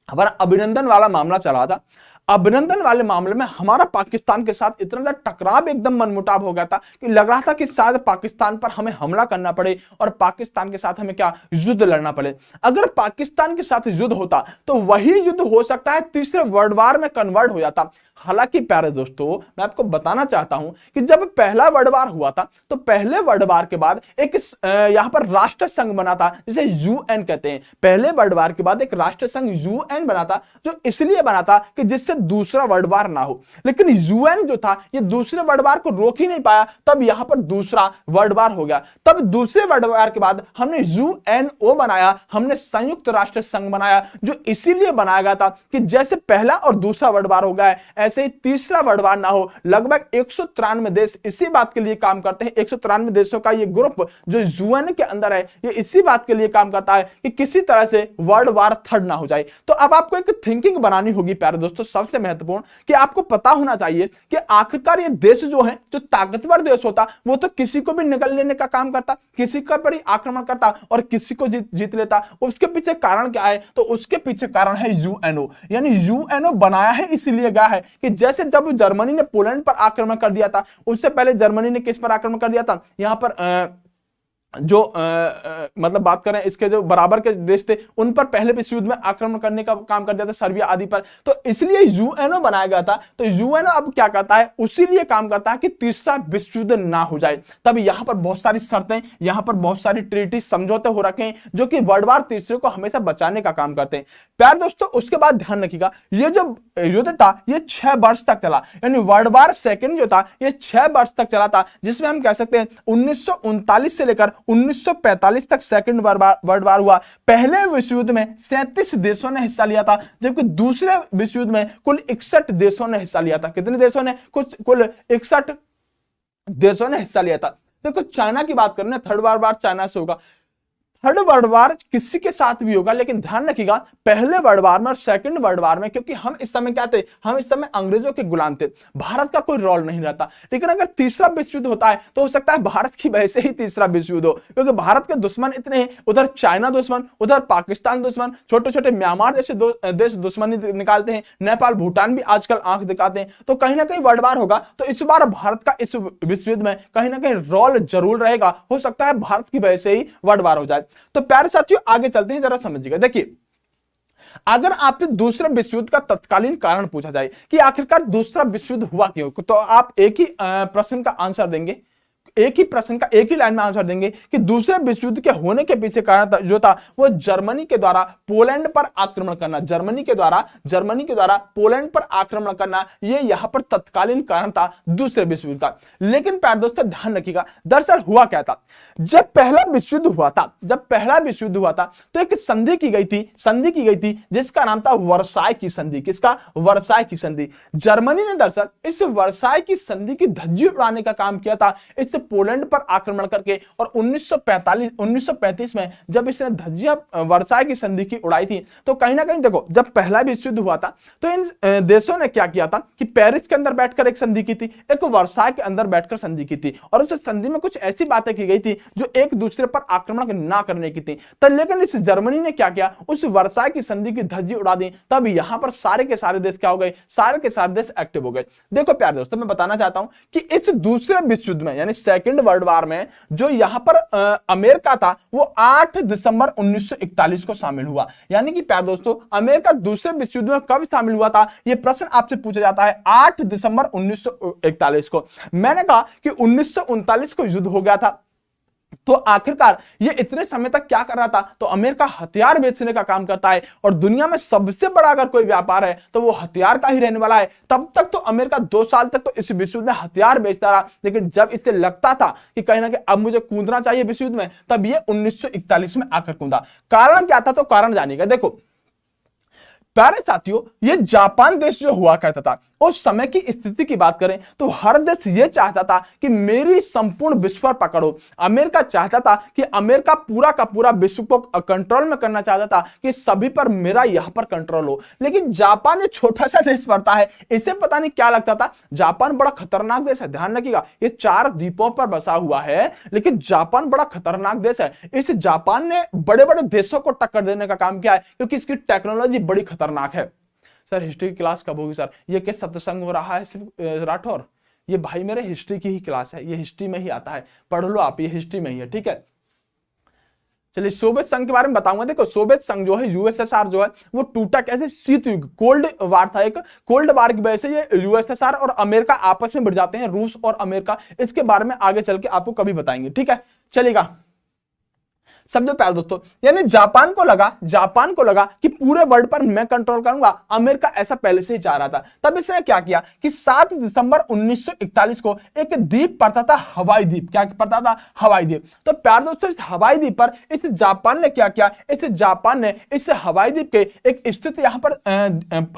Speaker 1: हमारा अभिनंदन वाला मामला चला था। अभिनंदन वाले मामले में हमारा पाकिस्तान के साथ इतना ज्यादा टकराव, एकदम मनमुटाव हो गया था कि लग रहा था कि शायद पाकिस्तान पर हमें हमला करना पड़े और पाकिस्तान के साथ हमें क्या युद्ध लड़ना पड़े। अगर पाकिस्तान के साथ युद्ध होता तो वही युद्ध हो सकता है तीसरे वर्ल्ड वार में कन्वर्ट हो जाता। हालांकि प्यारे दोस्तों, मैं आपको बताना चाहता हूं कि जब पहला वर्ल्ड वार हुआ था तो पहले वर्ल्ड वार के बाद एक यहां पर राष्ट्र संघ बना था जिसे यूएन कहते हैं। पहले वर्ल्ड वार के बाद एक राष्ट्र संघ यूएन बना था, जो इसलिए बना था कि जिससे दूसरा वर्ल्ड वार ना हो। लेकिन यूएन जो था ये दूसरे वर्ल्ड वार को रोक ही नहीं पाया, तब यहां पर दूसरा वर्ल्ड वार हो गया। तब दूसरे वर्ल्ड वार के बाद हमने यूएनओ बनाया, हमने संयुक्त राष्ट्र संघ बनाया, जो इसीलिए बनाया गया था कि जैसे पहला और दूसरा वर्ल्ड वार हो गया है ऐसे ही तीसरा वर्ल्ड वार ना हो। लगभग 193 देश इसी बात के लिए काम करते हैं। 193 देशों का ये ग्रुप जो यूएन के अंदर है ये इसी बात के लिए काम करता है कि किसी तरह से वर्ल्ड वार थर्ड ना हो जाए। तो अब आपको एक थिंकिंग बनानी होगी प्यारे दोस्तों, सबसे महत्वपूर्ण कि आपको पता होना चाहिए कि आखिरकार ये देश जो है, जो ताकतवर देश होता वो तो किसी को भी निगल लेने का काम करता, किसी का पर ही आक्रमण करता और किसी को जीत लेता। उसके पीछे कारण क्या है? तो उसके पीछे कारण है यूएनओ। यानी यूएनओ बनाया है इसीलिए गया है कि जैसे जब जर्मनी ने पोलैंड पर आक्रमण कर दिया था, उससे पहले जर्मनी ने किस पर आक्रमण कर दिया था? यहां पर मतलब बात करें इसके जो बराबर के देश थे उन पर पहले विश्व युद्ध में आक्रमण करने का काम कर दिया था, सर्बिया आदि पर। तो इसलिए यूएनओ बनाया गया था। तो यूएनओ अब क्या करता है? उसी लिए काम करता है कि तीसरा विश्व युद्ध ना हो जाए। तब यहां पर बहुत सारी शर्तें, यहां पर बहुत सारी ट्रीटी, समझौते हो रखे हैं जो कि वर्ल्ड वार तीसरे को हमेशा बचाने का काम करते हैं। प्यार दोस्तों, उसके बाद ध्यान रखिएगा ये जो युद्ध था ये 6 वर्ष तक चला। यानी वर्ल्ड वार सेकेंड जो था ये 6 वर्ष तक चला था, जिसमें हम कह सकते हैं 1939 से लेकर 1945 तक सेकंड वर्ल्ड वार हुआ। पहले विश्व युद्ध में 37 देशों ने हिस्सा लिया था, जबकि दूसरे विश्व युद्ध में कुल 61 देशों ने हिस्सा लिया था। कितने देशों ने? कुल 61 देशों ने हिस्सा लिया था। देखो चाइना की बात करें, थर्ड वर्ल्ड वार चाइना से होगा, थर्ड वर्ल्ड वार किसी के साथ भी होगा, लेकिन ध्यान रखिएगा पहले वर्ल्ड वार में और सेकंड वर्ल्ड वार में, क्योंकि हम इस समय क्या थे? हम इस समय अंग्रेजों के गुलाम थे, भारत का कोई रोल नहीं रहता। लेकिन अगर तीसरा विश्व युद्ध होता है तो हो सकता है भारत की वजह से ही तीसरा विश्व युद्ध हो, क्योंकि भारत के दुश्मन इतने हैं, उधर चाइना दुश्मन, उधर पाकिस्तान दुश्मन, छोटे छोटे म्यांमार जैसे देश दुश्मनी निकालते हैं, नेपाल भूटान भी आजकल आंख दिखाते हैं। तो कहीं ना कहीं वर्ल्ड वार होगा, तो इस बार भारत का इस विश्व युद्ध में कहीं ना कहीं रोल जरूर रहेगा। हो सकता है भारत की वजह से ही वर्ल्ड वार हो जाए। तो प्यारे साथियों आगे चलते हैं, जरा समझिएगा। देखिए, अगर आपसे दूसरे विश्व युद्ध का तत्कालीन कारण पूछा जाए कि आखिरकार दूसरा विश्व युद्ध हुआ क्यों, तो आप एक ही प्रश्न का आंसर देंगे, एक ही प्रश्न का एक ही लाइन में आंसर देंगे कि दूसरे विश्व युद्ध के होने के पीछे कारण जो था वो जर्मनी के द्वारा पोलैंड पर आक्रमण करना, जर्मनी के द्वारा पोलैंड पर आक्रमण करना, ये यहां पर तत्कालीन कारण था दूसरे विश्व युद्ध का। लेकिन प्यारे दोस्तों ध्यान रखिएगा, दरअसल हुआ क्या था? जब पहला विश्व युद्ध हुआ था तो एक संधि की गई थी जिसका नाम था वर्साय की संधि। किसका? वर्साय की संधि। जर्मनी ने दरअसल इस वर्साय की संधि की धज्जी उड़ाने का काम किया था, इस पोलैंड पर आक्रमण करके। और 1935 में जब इसने धज्जियां वर्साय की संधि की उड़ाई थी, तो कहीं ना कहीं देखो जब पहला विश्व युद्ध हुआ था तो इन देशों ने क्या किया था कि पेरिस के अंदर बैठकर एक संधि की थी, एक वर्साय के अंदर बैठकर संधि की थी, और उस संधि में कुछ ऐसी बातें की गई थी जो एक दूसरे पर आक्रमण ना करने की थी। तब लेकिन इस जर्मनी ने क्या किया? उस वर्साय की संधि की धज्जी उड़ा दी। तब यहां पर सारे के सारे देश क्या हो गए? सारे के सारे देश एक्टिव हो गए। देखो प्यारे दोस्तों, मैं बताना चाहता हूं कि इस दूसरे विश्व युद्ध में यानी सेकंड वर्ल्ड वार में जो यहां पर अमेरिका था वो 8 दिसंबर 1941 को शामिल हुआ। यानी कि प्यारे दोस्तों, अमेरिका दूसरे विश्व युद्ध में कब शामिल हुआ था? यह प्रश्न आपसे पूछा जाता है 8 दिसंबर 1941 को। मैंने कहा कि 1939 को युद्ध हो गया था, तो आखिरकार ये इतने समय तक क्या कर रहा था? तो अमेरिका हथियार बेचने का काम करता है, और दुनिया में सबसे बड़ा अगर कोई व्यापार है तो वो हथियार का ही रहने वाला है। तब तक तो अमेरिका 2 साल तक तो इस विश्व युद्ध में हथियार बेचता रहा, लेकिन जब इसे लगता था कि कहीं ना कहीं अब मुझे कूदना चाहिए विश्व युद्ध में, तब ये 1941 में आकर कूदा। कारण क्या था? तो कारण जानिएगा। देखो प्यारे साथियों, ये जापान देश जो हुआ करता था उस समय की स्थिति की बात करें तो हर देश यह चाहता था कि मेरी संपूर्ण विश्व पर पकड़ो। अमेरिका चाहता था कि अमेरिका पूरा का पूरा विश्व को कंट्रोल में करना चाहता था कि सभी पर मेरा यहां पर कंट्रोल हो। लेकिन जापान एक छोटा सा देश पड़ता है, इसे पता नहीं क्या लगता था जापान बड़ा खतरनाक देश है। ध्यान रखिएगा, ये 4 द्वीपों पर बसा हुआ है, लेकिन जापान बड़ा खतरनाक देश है। इस जापान ने बड़े बड़े देशों को टक्कर देने का काम किया है क्योंकि इसकी टेक्नोलॉजी बड़ी खतरनाक है। सर हिस्ट्री की क्लास कब होगी सर? ये क्या सत्संग हो रहा है सिर्फ राठौर? ये भाई मेरे हिस्ट्री की ही क्लास है, ये हिस्ट्री में ही आता है, पढ़ लो आप, ये हिस्ट्री में ही है, ठीक है। चलिए सोवियत संघ के बारे में बताऊंगा। देखो सोवियत संघ जो है, यूएसएसआर जो है, वो टूटा कैसे? शीत युग, कोल्ड वार था एक, कोल्ड वार की वजह से ये यूएसएसआर और अमेरिका आपस में भिड़ जाते हैं, रूस और अमेरिका। इसके बारे में आगे चल के आपको कभी बताएंगे, ठीक है। चलेगा, समझो प्यारे दोस्तों, यानी जापान को लगा कि पूरे वर्ल्ड पर मैं कंट्रोल करूंगा। अमेरिका ऐसा पहले से ही चाह रहा था। तब इसने क्या किया कि 7 दिसंबर 1941 को एक द्वीप पड़ता था, हवाई द्वीप। क्या पड़ता था? हवाई द्वीप। तो प्यारे दोस्तों, इस हवाई द्वीप पर इस जापान ने क्या किया? इस जापान ने इस हवाई द्वीप के एक स्थित यहां पर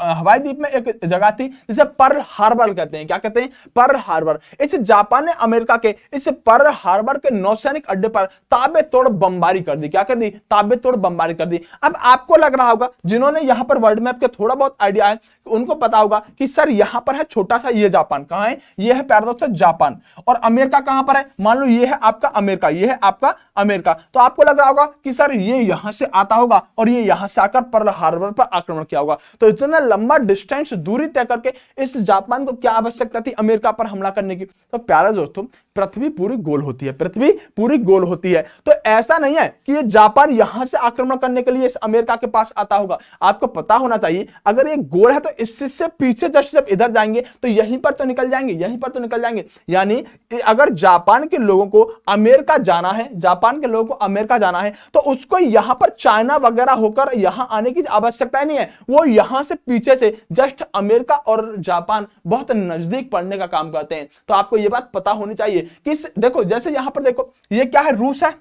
Speaker 1: हवाई द्वीप में एक जगह थी जिसे पर्ल हार्बर कहते हैं। क्या कहते हैं? Pearl Harbor. इस जापान ने अमेरिका के इस पर्ल हार्बर के नौसैनिक अड्डे पर ताबड़तोड़ बमबारी कर दी। क्या कर दी? ताबड़तोड़ बमबारी कर दी। अब आपको लग रहा होगा, जिन्होंने यहां पर वर्ल्ड मैप के थोड़ा बहुत आइडिया है, उनको पता होगा कि सर यहां पर है छोटा सा ये जापान। कहां है? ये है प्यारे दोस्तों जापान। और अमेरिका कहां पर है? मान लो ये है आपका अमेरिका, ये है आपका अमेरिका। तो आपको लग रहा होगा कि सर ये यहां से आता होगा और ये यहां से आकर पर्ल हार्बर पर आक्रमण किया होगा। तो इतना लंबा डिस्टेंस, दूरी तय करके इस जापान को क्या आवश्यकता थी अमेरिका पर हमला करने की? तो प्यारे दोस्तों, पृथ्वी पूरी गोल होती है, पृथ्वी पूरी गोल होती है। तो ऐसा नहीं है कि ये जापान यहां से आक्रमण करने के लिए इस अमेरिका के पास आता होगा। आपको पता होना चाहिए, अगर ये गोल है तो इससे पीछे जब इधर जाएंगे तो यहीं पर तो निकल जाएंगे, यहीं पर तो निकल जाएंगे। यानी अगर जापान के लोगों को अमेरिका जाना है, जापान के लोगों को अमेरिका जाना है, तो उसको यहां पर चाइना वगैरह होकर यहां आने की आवश्यकता नहीं है। वो यहां से पीछे से जस्ट अमेरिका और जापान बहुत नजदीक पड़ने का काम करते हैं। तो आपको यह बात पता होनी चाहिए कि देखो, जैसे यहां पर देखो, ये क्या है? रूस है।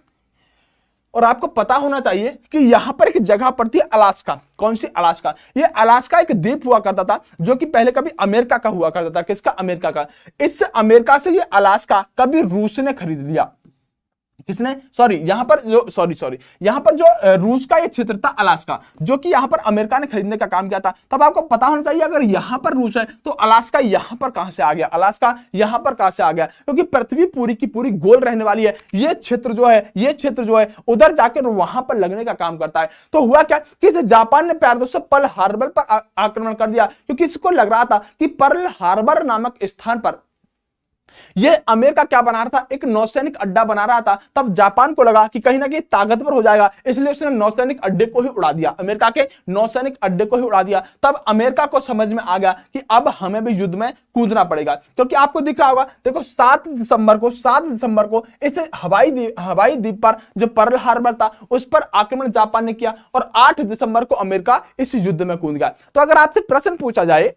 Speaker 1: और आपको पता होना चाहिए कि यहां पर एक जगह पड़ती है अलास्का। कौन सी? अलास्का। ये अलास्का एक द्वीप हुआ करता था जो कि पहले कभी अमेरिका का हुआ करता था। किसका? अमेरिका का। इस अमेरिका से ये अलास्का कभी रूस ने खरीद लिया। किसने? यहां पर जो रूस का ये क्षेत्र था अलास्का, जो कि यहां पर अमेरिका ने खरीदने का काम किया था। तब आपको पता होना चाहिए, अगर यहां पर रूस है तो अलास्का यहां पर कहां से आ गया? अलास्का यहां पर कहां से आ गया? क्योंकि पृथ्वी पूरी की पूरी गोल रहने वाली है। ये क्षेत्र जो है उधर जाकर वहां पर लगने का काम करता है। तो हुआ क्या कि जापान ने प्यारे दोस्तों पर्ल हार्बर पर आक्रमण कर दिया, क्योंकि इसको लग रहा था कि पर्ल हार्बर नामक स्थान पर ये अमेरिका क्या बना रहा था? एक नौसैनिक अड्डा बना रहा था। तब जापान को लगा कि कहीं ना कहीं ताकतवर हो जाएगा, इसलिए उसने नौसैनिक अड्डे को ही उड़ा दिया, अमेरिका के नौसैनिक अड्डे को ही उड़ा दिया। तब अमेरिका को समझ में आ गया कि अब हमें भी युद्ध में कूदना पड़ेगा। क्योंकि आपको दिख रहा होगा, देखो 7 दिसंबर को इस हवाई द्वीप पर जो पर्ल हार्बर था उस पर आक्रमण जापान ने किया और 8 दिसंबर को अमेरिका इस युद्ध में कूद गया। तो अगर आपसे प्रश्न पूछा जाए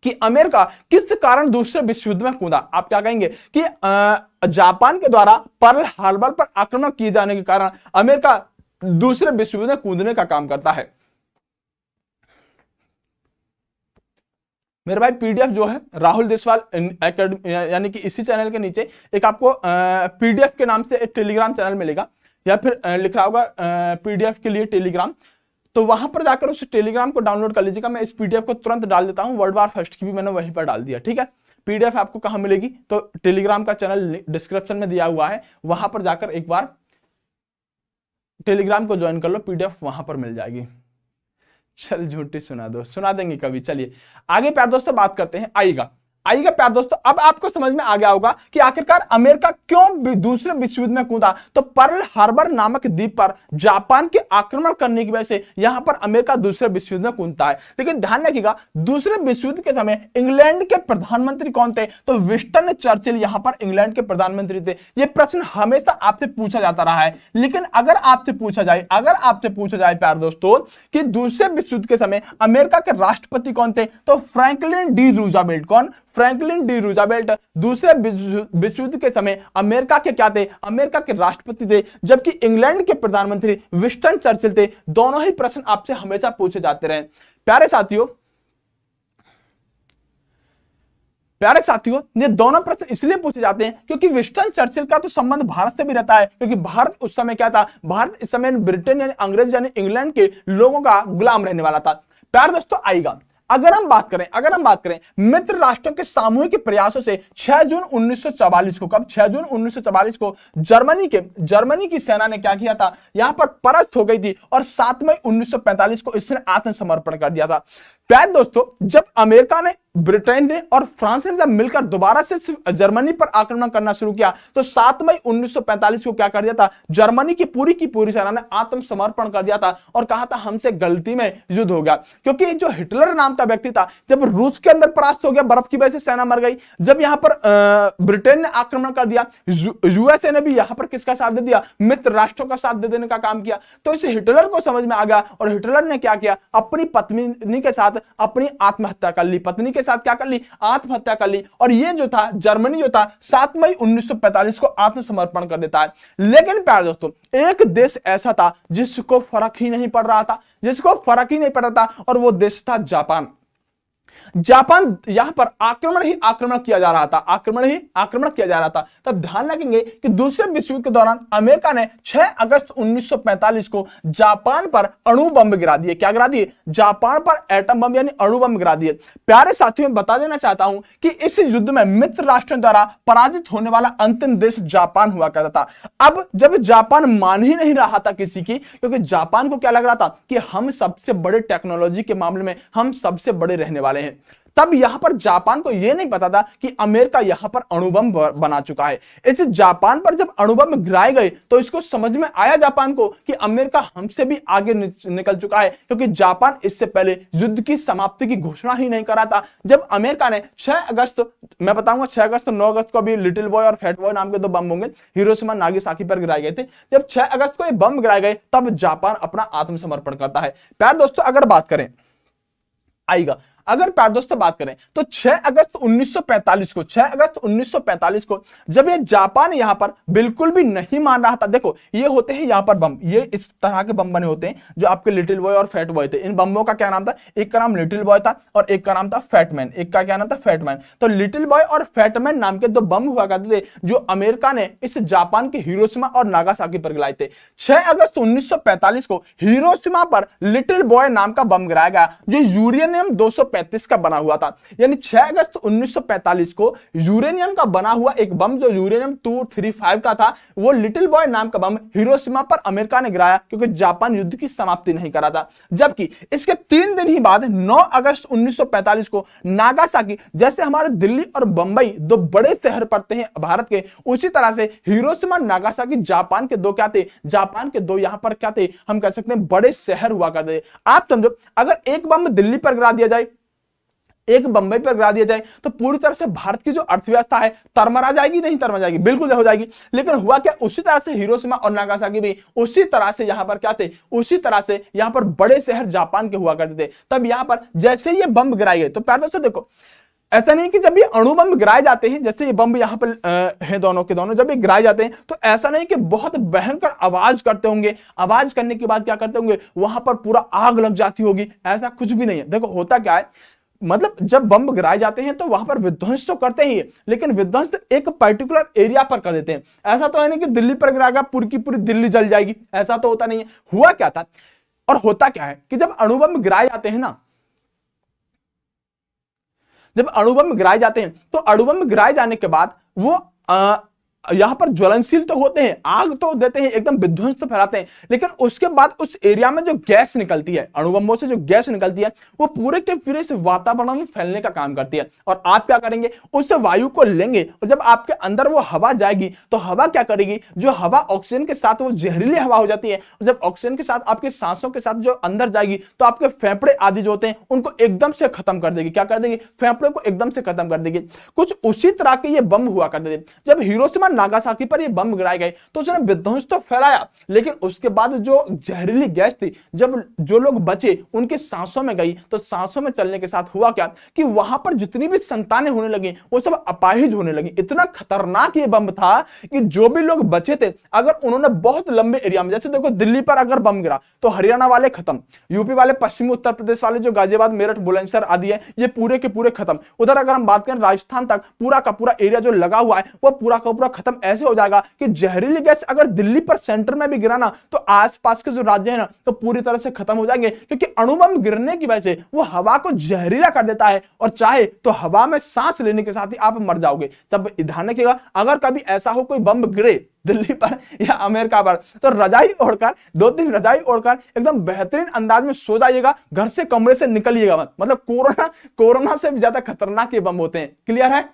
Speaker 1: कि अमेरिका किस कारण दूसरे विश्व युद्ध में कूदा, आप क्या कहेंगे? कि जापान के द्वारा पर्ल हार्बर पर आक्रमण किए जाने के कारण अमेरिका दूसरे विश्व युद्ध में कूदने का काम करता है। मेरे भाई पीडीएफ जो है राहुल देशवाल एकेडमी, यानी कि इसी चैनल के नीचे एक आपको पीडीएफ के नाम से एक टेलीग्राम चैनल मिलेगा, या फिर लिख रहा होगा पीडीएफ के लिए टेलीग्राम। तो वहां पर जाकर उस टेलीग्राम को डाउनलोड कर लीजिएगा। मैं इस पीडीएफ को तुरंत डाल देता हूं, वर्ल्ड वार फर्स्ट की भी मैंने वहीं पर डाल दिया, ठीक है। पीडीएफ आपको कहां मिलेगी? तो टेलीग्राम का चैनल डिस्क्रिप्शन में दिया हुआ है, वहां पर जाकर एक बार टेलीग्राम को ज्वाइन कर लो, पीडीएफ वहां पर मिल जाएगी। चल झूठी सुना देंगे कभी। चलिए आगे प्यार दोस्तों बात करते हैं। आइएगा प्यार दोस्तों, अब आपको समझ में आ गया होगा कि आखिरकार अमेरिका क्यों दूसरे विश्व युद्ध में कूदा। तो पर्ल हार्बर नामक द्वीप पर जापान के आक्रमण करने की वजह से यहां पर अमेरिका दूसरे विश्व युद्ध में कूदता है। लेकिन ध्यान रखिएगा, दूसरे विश्व युद्ध के समय इंग्लैंड के प्रधानमंत्री कौन थे? तो विंस्टन चर्चिल यहां पर इंग्लैंड के प्रधानमंत्री थे। यह प्रश्न हमेशा आपसे पूछा जाता रहा है। लेकिन अगर आपसे पूछा जाए प्यार दोस्तों कि दूसरे विश्व युद्ध के समय अमेरिका के राष्ट्रपति कौन थे? तो फ्रैंकलिन डी रूजवेल्ट। कौन? फ्रैंकलिन डी रूजवेल्ट दूसरे विश्व युद्ध के समय अमेरिका के क्या थे? अमेरिका के राष्ट्रपति थे, जबकि इंग्लैंड के प्रधानमंत्री विंस्टन चर्चिल थे। दोनों ही प्रश्न आपसे हमेशा पूछे जाते रहे। प्यारे साथियों, प्यारे साथियों, ये दोनों प्रश्न इसलिए पूछे जाते हैं क्योंकि विंस्टन चर्चिल का तो संबंध भारत से भी रहता है, क्योंकि भारत उस समय क्या था, भारत इस समय ब्रिटेन यानी अंग्रेज यानी इंग्लैंड के लोगों का गुलाम रहने वाला था। प्यारे दोस्तों आएगा, अगर हम बात करें मित्र राष्ट्रों के सामूहिक प्रयासों से 6 जून 1944 को, कब 6 जून 1944 को जर्मनी की सेना ने क्या किया था, यहां पर परास्त हो गई थी और 7 मई 1945 को इसने आत्मसमर्पण कर दिया था। प्यारे दोस्तों, जब अमेरिका ने, ब्रिटेन ने और फ्रांस ने जब मिलकर दोबारा से जर्मनी पर आक्रमण करना शुरू किया तो 7 मई 1945 को क्या कर दिया था, जर्मनी की पूरी सेना ने आत्मसमर्पण कर दिया था और कहा था हमसे गलती में युद्ध हो गया। क्योंकि जो हिटलर नाम का व्यक्ति था, जब रूस के अंदर परास्त हो गया, बर्फ की वजह से सेना मर गई, जब यहां पर ब्रिटेन ने आक्रमण कर दिया, यूएसए ने भी यहां पर किसका साथ दे दिया, मित्र राष्ट्रों का साथ दे देने का काम किया। तो इस हिटलर को समझ में आ गया और हिटलर ने क्या किया, अपनी पत्नी के साथ अपनी आत्महत्या कर ली, पत्नी के साथ क्या कर ली, आत्महत्या कर ली। और ये जो था जर्मनी जो था 7 मई 1945 को आत्मसमर्पण कर देता है। लेकिन प्यारे दोस्तों, एक देश ऐसा था जिसको फर्क ही नहीं पड़ रहा था, और वो देश था जापान। यहां पर आक्रमण किया जा रहा था। तब ध्यान रखेंगे कि दूसरे विश्व युद्ध के दौरान अमेरिका ने 6 अगस्त 1945 को जापान पर अणु बम गिरा दिए। क्या गिरा दिए, जापान पर एटम बम यानी अणु बम गिरा दिए। प्यारे साथियों, में बता देना चाहता हूं कि इस युद्ध में मित्र राष्ट्रों द्वारा पराजित होने वाला अंतिम देश जापान हुआ करता था। अब जब जापान मान ही नहीं रहा था किसी की, क्योंकि जापान को क्या लग रहा था कि हम सबसे बड़े टेक्नोलॉजी के मामले में हम सबसे बड़े रहने वाले हैं, तब यहां पर जापान को यह नहीं पता था कि अमेरिका यहां पर अणुबम बना चुका है। इस जापान पर जब अणुबम गिराए गए तो इसको समझ में आया जापान को कि अमेरिका हमसे भी आगे निकल चुका है, क्योंकि जापान इससे पहले युद्ध की समाप्ति की घोषणा ही नहीं करा था। जब अमेरिका ने 6 अगस्त, मैं बताऊंगा 6 अगस्त और 9 अगस्त को भी लिटिल बॉय और फैट बॉय नाम के 2 बम होंगे, हिरोशिमा नागासाकी पर गिराए गए थे। जब 6 अगस्त को ये बम गिराए गए तब जापान अपना आत्मसमर्पण करता है। प्यारे दोस्तों, अगर बात करें बात करें तो 6 अगस्त 1945 को जब ये जापान यहां पर बिल्कुल भी नहीं मान रहा था। देखो, ये होते हैं यहां पर बम, ये इस तरह के बम बने होते हैं जो आपके लिटिल बॉय और फैट बॉय थे। इन बमों का क्या नाम था, एक का नाम लिटिल बॉय था और एक का नाम था फैटमैन। एक का क्या नाम था, फैटमैन। तो लिटिल बॉय और फैटमैन नाम के 2 बम हुआ करते थे जो अमेरिका ने इस जापान के हिरोशिमा और नागासाकी पर गिराए थे। 6 अगस्त 1945 को हिरोशिमा पर लिटिल बॉय नाम का बम गिराया गया जो यूरेनियम 235 का बना हुआ था। यानी 6 अगस्त 1945 को यूरेनियम का बना हुआ एक बम जो यूरेनियम 235 का था, वो लिटिल बॉय नाम का बम हिरोशिमा पर अमेरिका ने गिराया, क्योंकि जापान युद्ध की समाप्ति नहीं करा था। जबकि इसके 3 दिन ही बाद 9 अगस्त 1945 को नागासाकी, जैसे हमारे दिल्ली और बंबई 2 बड़े शहर पड़ते हैं भारत के, उसी तरह से हिरोशिमा नागासाकी जापान के 2 क्या थे, जापान के 2 यहां पर क्या थे, हम कह सकते हैं बड़े शहर हुआ करते थे। आप समझो, अगर एक बम दिल्ली पर गिरा दिया जाए, एक बंबई पर गिरा दिया जाए, तो पूरी तरह से भारत की जो अर्थव्यवस्था है तरमरा जाएगी, नहीं तरमरा जाएगी, बिल्कुल हो जाएगी। लेकिन हुआ क्या, उसी तरह से हिरोशिमा और नागासाकी भी उसी तरह से यहां पर क्या थे, उसी तरह से यहां पर बड़े शहर जापान के हुआ करते थे। तब यहां पर जैसे ये बम गिराए गए, तो प्यारे दोस्तों देखो, ऐसा नहीं कि जब ये अणु बम गिराए जाते हैं, जैसे ये बम यहां पर हैं दोनों के दोनों, जब ये गिराए जाते हैं तो ऐसा नहीं कि बहुत भयंकर आवाज करते होंगे, आवाज करने के बाद क्या करते होंगे, वहां पर पूरा आग लग जाती होगी, ऐसा कुछ भी नहीं है। देखो होता क्या है, मतलब जब बम गिराए जाते हैं तो वहां पर विध्वंस तो करते ही है, लेकिन विध्वंस एक पर्टिकुलर एरिया पर कर देते हैं। ऐसा तो है नहीं कि दिल्ली पर गिराएगा पूरी की पूरी दिल्ली जल जाएगी, ऐसा तो होता नहीं है। हुआ क्या था और होता क्या है कि जब अणु बम गिराए जाते हैं ना, जब अणु बम गिराए जाते हैं तो अणु बम गिराए जाने के बाद वो यहां पर ज्वलनशील तो होते हैं, आग तो देते हैं, एकदम विध्वंस तो फैलाते हैं, लेकिन उसके बाद उस एरिया में जो गैस निकलती है, अणुबमों से जो गैस निकलती है, वो पूरे के पूरे इस वातावरण में फैलने का काम करती है। और आप क्या करेंगे, उस वायु को लेंगे और जब आपके अंदर वो हवा जाएगी तो हवा क्या करेगी, जो हवा ऑक्सीजन के साथ वो जहरीली हवा हो जाती है, और जब ऑक्सीजन के साथ आपके सांसों के साथ जो अंदर जाएगी तो आपके फेफड़े आदि जो होते हैं उनको एकदम से खत्म कर देगी। क्या कर देगी, फेफड़े को एकदम से खत्म कर देगी। कुछ उसी तरह के ये बम हुआ करते थे। जब हिरोशिमा नागासाकी पर ये बम गिराए गए तो उसने विध्वंस तो फैलाया, लेकिन उसके बाद जो जहरीली गैस थी जब जो लोग बचे उनके सांसों में गई तो सांसों में चलने के साथ हुआ क्या कि वहां पर जितनी भी संतानें होने लगी वो सब अपाहिज होने लगी। इतना खतरनाक ये बम था कि जो भी लोग बचे थे अगर उन्होंने बहुत लंबे एरिया में, जैसे देखो दिल्ली पर अगर बम गिरा तो हरियाणा वाले खत्म, यूपी वाले, पश्चिमी उत्तर प्रदेश वाले जो गाजियाबाद मेरठ बुलंदशहर आदि है ये पूरे के पूरे खत्म। उधर अगर हम बात करें राजस्थान तक पूरा का पूरा एरिया जो लगा हुआ है वो पूरा का पूरा खत्म ऐसे हो जाएगा कि जहरीली गैस अगर दिल्ली पर सेंटर में भी गिरा ना तो आसपास के जो राज्य है ना तो पूरी तरह से खत्म हो जाएंगे, क्योंकि अणुबम गिरने की वजह से वो हवा को जहरीला कर देता है और चाहे तो हवा में सांस लेने के साथ ही आप मर जाओगे। तब ध्यान रखिएगा अगर कभी ऐसा हो कोई बम गिरे दिल्ली पर या अमेरिका पर तो रजाई ओढ़कर, 2-3 रजाई ओढ़कर एकदम बेहतरीन अंदाज में सो जाइएगा, घर से कमरे से निकलिएगा मत। मतलब कोरोना से भी ज्यादा खतरनाक ये बम होते हैं। क्लियर है?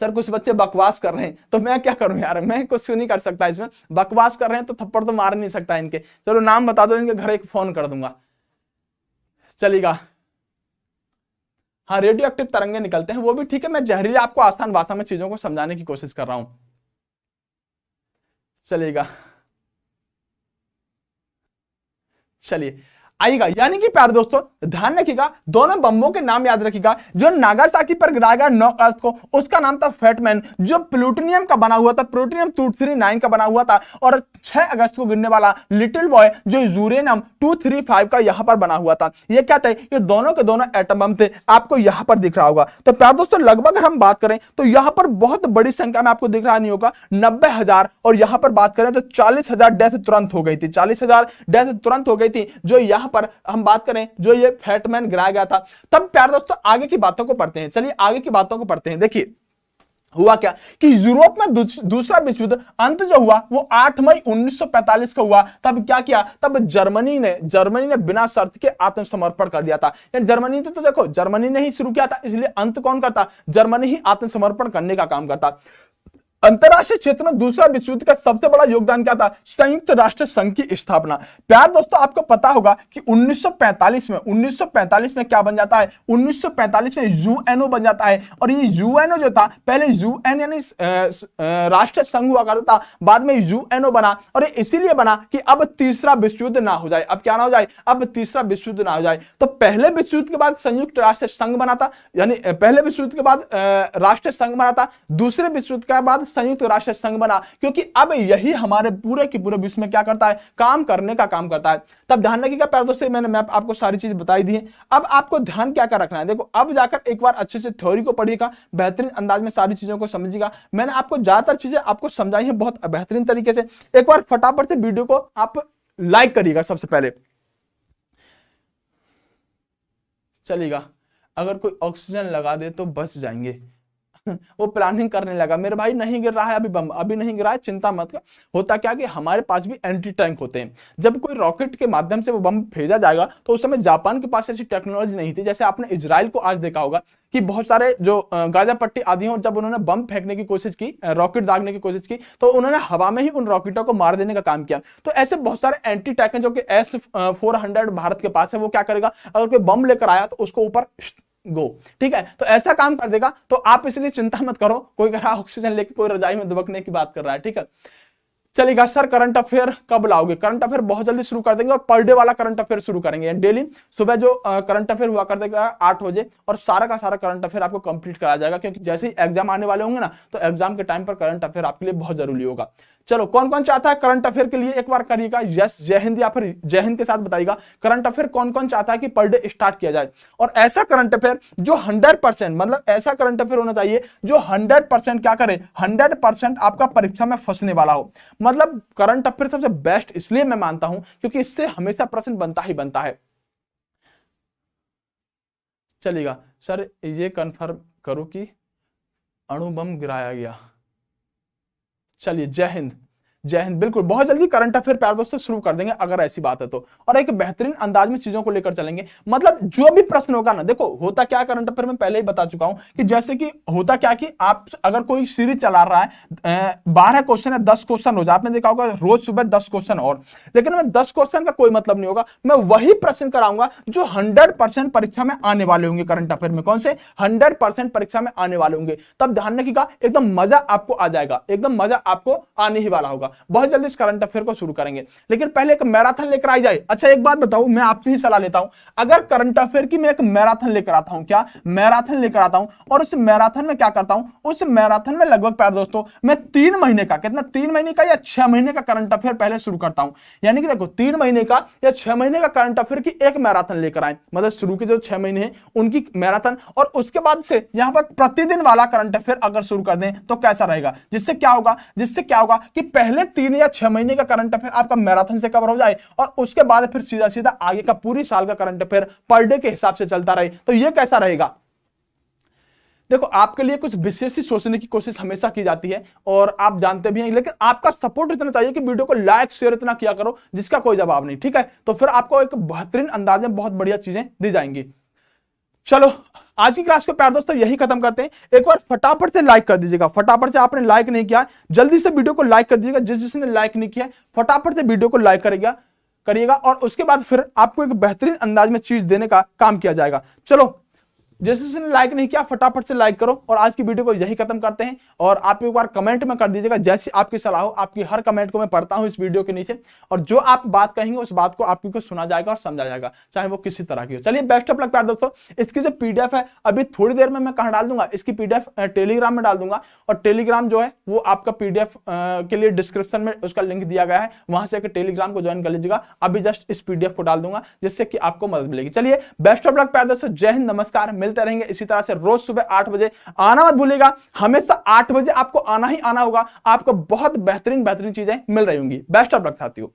Speaker 1: सर कुछ बच्चे बकवास कर रहे हैं तो मैं क्या करूं यार, मैं कुछ नहीं कर सकता इसमें। बकवास कर रहे हैं तो थप्पड़ तो मार नहीं सकता इनके। चलो नाम बता दो, इनके घर एक फोन कर दूंगा, चलेगा। हाँ रेडियो एक्टिव तरंगे निकलते हैं वो भी ठीक है, मैं जहरीला आपको आसान भाषा में चीजों को समझाने की कोशिश कर रहा हूं, चलेगा। चलिए आइएगा, यानी कि प्यारे दोस्तों ध्यान रखिएगा, दोनों बम्बों के नाम याद रखिएगा। जो नागासाकी पर गिराया गया 9 अगस्त को उसका नाम था फैटमैन, जो प्लूटोनियम का बना हुआ था, प्लूटोनियम 239 का बना हुआ था, और 6 अगस्त को गिरने वाला लिटिल बॉय जो यूरेनियम 235 का यहां पर बना हुआ था। ये क्या थे? ये दोनों के दोनों एटम बम थे, आपको यहां पर दिख रहा होगा। तो प्यारे दोस्तों लगभग अगर हम बात करें तो यहां पर बहुत बड़ी संख्या में आपको दिख रहा नहीं होगा, 90,000, और यहां पर बात करें तो 40,000 डेथ तुरंत हो गई थी, 40,000 डेथ तुरंत हो गई थी जो यहां पर हम बात करें जो ये फैटमैन गिराया गया था। तब प्यारे दोस्तों आगे की बातों को पढ़ते हैं, चलिए आगे की बातों को पढ़ते हैं। देखिए हुआ क्या कि यूरोप में दूसरा विश्व युद्ध अंत जो हुआ वो 8 मई 1945 को हुआ। तब क्या किया? तब जर्मनी ने बिना शर्त के आत्मसमर्पण कर दिया था। यानी जर्मनी तो देखो जर्मनी ने ही शुरू किया था, इसलिए अंत कौन करता? जर्मनी ही आत्मसमर्पण करने का काम करता। अंतरराष्ट्रीय क्षेत्र में दूसरा विश्व युद्ध का सबसे बड़ा योगदान क्या था? संयुक्त राष्ट्र संघ की स्थापना। प्यार दोस्तों आपको पता होगा कि 1945 में क्या बन जाता है? 1945 में यूएनओ बन जाता है, और ये यूएनओ जो था पहले यूएन यानी राष्ट्र संघ हुआ करता था, बाद में यूएनओ बना, और ये इसीलिए बना कि अब तीसरा विश्व युद्ध ना हो जाए। अब क्या ना हो जाए? अब तीसरा विश्व युद्ध ना हो जाए। तो पहले विश्व युद्ध के बाद संयुक्त राष्ट्र संघ बना था, यानी पहले विश्व युद्ध के बाद राष्ट्र संघ बना था, दूसरे विश्व युद्ध के बाद संयुक्त राष्ट्र संघ बना, क्योंकि अब यही हमारे पूरे के पूरे विश्व में क्या करता है? काम करने का काम करता है। तब ध्यान रखिएगा प्यारे दोस्तों, मैंने मैप आपको सारी चीज बताई दी है। अब आपको ध्यान क्या क्या रखना है? देखो अब जाकर एक बार अच्छे से थ्योरी को पढ़िएगा, बेहतरीन अंदाज में सारी चीजों को समझिएगा। मैंने आपको ज्यादातर चीजें आपको समझाई है बहुत बेहतरीन तरीके से। एक बार फटाफट से वीडियो को आप लाइक करिएगा सबसे पहले, चलेगा। अगर कोई ऑक्सीजन लगा दे तो बच जाएंगे। वो प्लानिंग करने लगा, मेरे भाई नहीं गिर रहा है अभी बम, अभी नहीं गिरा है, चिंता मत कर। होता क्या कि हमारे पास भी एंटी टैंक होते हैं। जब कोई रॉकेट के माध्यम से वो बम भेजा जाएगा तो उस समय जापान के पास ऐसी टेक्नोलॉजी नहीं थी। जैसे आपने इजराइल को आज देखा होगा कि बहुत सारे जो गाजा पट्टी आदि हैं, जब उन्होंने बम फेंकने की कोशिश की, रॉकेट दागने की कोशिश की, तो उन्होंने हवा में ही उन रॉकेटों को मार देने का काम किया। तो ऐसे बहुत सारे एंटी टैंक हैं जो कि S-400 भारत के पास है। वो क्या करेगा? अगर कोई बम लेकर आया तो उसको ऊपर गो, ठीक है, तो ऐसा काम कर देगा। तो आप इसलिए चिंता मत करो, कोई कह रहा ऑक्सीजन लेके कोई रजाई में दुबकने की बात कर रहा है, ठीक है। चलेगा सर करंट अफेयर कब लाओगे? करंट अफेयर बहुत जल्दी शुरू कर देंगे, और पर डे वाला करंट अफेयर शुरू करेंगे। डेली सुबह जो करंट अफेयर हुआ कर देगा 8 बजे, और सारा का सारा करंट अफेयर आपको कंप्लीट कराया जाएगा, क्योंकि जैसे ही एग्जाम आने वाले होंगे ना तो एग्जाम के टाइम पर करंट अफेयर आपके लिए बहुत जरूरी होगा। चलो कौन कौन चाहता है करंट अफेयर के लिए एक बार करिएगा यस जय हिंद, या फिर जय हिंद के साथ बताइएगा करंट अफेयर कौन कौन चाहता है कि पर डे स्टार्ट किया जाए। और ऐसा करंट अफेयर जो 100%, मतलब ऐसा करंट अफेयर होना चाहिए जो 100% क्या करे? 100% आपका परीक्षा में फंसने वाला हो। मतलब करंट अफेयर सबसे बेस्ट इसलिए मैं मानता हूं क्योंकि इससे हमेशा प्रश्न बनता ही बनता है। चलेगा सर ये कंफर्म करो कि अणु बम गिराया गया। चलिए जय हिंद। जय हिंद। बिल्कुल बहुत जल्दी करंट अफेयर प्यारे दोस्तों शुरू कर देंगे अगर ऐसी बात है तो, और एक बेहतरीन अंदाज में चीजों को लेकर चलेंगे। मतलब जो भी प्रश्न होगा ना, देखो होता क्या करंट अफेयर में पहले ही बता चुका हूं कि जैसे कि होता क्या कि आप अगर कोई सीरीज चला रहा है 12 क्वेश्चन है 10 क्वेश्चन रोज, आपने देखा होगा रोज सुबह 10 क्वेश्चन, और लेकिन मैं 10 क्वेश्चन का कोई मतलब नहीं होगा, मैं वही प्रश्न कराऊंगा जो 100% परीक्षा में आने वाले होंगे करंट अफेयर में। कौन से 100% परीक्षा में आने वाले होंगे, तब ध्यान रखिएगा एकदम मजा आपको आ जाएगा, एकदम मजा आपको आने ही वाला होगा। बहुत जल्दी इस करंट अफेयर को शुरू करेंगे, लेकिन पहले एक मैराथन लेकर आई जाए। अच्छा एक बात बताऊं, मैं आपसे ही सलाह लेता हूं, अगर करंट अफेयर की मैं एक मैराथन लेकर आता हूं, क्या मैराथन लेकर आता हूं, और उस मैराथन में क्या करता हूं, उस मैराथन में लगभग प्यारे दोस्तों मैं 3 महीने का, कितना 3 महीने का या 6 महीने का करंट अफेयर पहले शुरू करता हूं। यानी कि देखो 3 महीने का या 6 महीने का करंट अफेयर की एक मैराथन लेकर आए, मतलब शुरू के जो 6 महीने हैं उनकी मैराथन, और उसके बाद से यहां पर प्रतिदिन वाला करंट अफेयर अगर शुरू कर दें तो कैसा रहेगा। जिससे क्या होगा कि पहले 3 या 6 महीने का करंट अफेयर आपका मैराथन से कवर हो जाए, और उसके बाद फिर सीधा सीधा आगे का पूरी साल का करंट अफेयर पर डे के हिसाब से चलता रहे, तो यह कैसा रहेगा। देखो आपके लिए कुछ विशेष ही सोचने की कोशिश हमेशा की जाती है और आप जानते भी हैं, लेकिन आपका सपोर्ट इतना चाहिए कि वीडियो को लाइक शेयर इतना किया करो जिसका कोई जवाब नहीं, ठीक है। तो फिर आपको एक बेहतरीन अंदाज में बहुत बढ़िया चीजें दी जाएंगी। चलो आज की क्लास को प्यारे दोस्तों यही खत्म करते हैं। एक बार फटाफट से लाइक कर दीजिएगा, फटाफट से, आपने लाइक नहीं किया जल्दी से वीडियो को लाइक कर दीजिएगा, जिसने लाइक नहीं किया फटाफट से वीडियो को लाइक करिएगा, और उसके बाद फिर आपको एक बेहतरीन अंदाज में चीज देने का काम किया जाएगा। चलो जिसने लाइक नहीं किया फटाफट से लाइक करो, और आज की वीडियो को यही खत्म करते हैं। और आप एक बार कमेंट में कर दीजिएगा, जैसी आपकी सलाह हो, आपकी हर कमेंट को मैं पढ़ता हूं इस वीडियो के नीचे, और जो आप बात कहेंगे उस बात को आपको सुना जाएगा और समझा जाएगा, चाहे वो किसी तरह की हो। चलिए बेस्ट ऑफ लक प्यारे दोस्तों। इसकी जो पीडीएफ है अभी थोड़ी देर में मैं कहां डाल दूंगा, इसकी पीडीएफ टेलीग्राम में डाल दूंगा, और टेलीग्राम जो है वो आपका पीडीएफ के लिए डिस्क्रिप्शन में उसका लिंक दिया गया है, वहां से टेलीग्राम को ज्वाइन कर लीजिएगा। अभी जस्ट इस पीडीएफ को डाल दूंगा जिससे कि आपको मदद मिलेगी। चलिए बेस्ट ऑफ लक प्यारे दोस्तों, जय हिंद, नमस्कार। मिलते रहेंगे इसी तरह से रोज सुबह 8 बजे। आना मत भूलिएगा, हमेशा 8 बजे आपको आना ही आना होगा, आपको बहुत बेहतरीन चीजें मिल रही होंगी। बेस्ट ऑफ लक साथियों।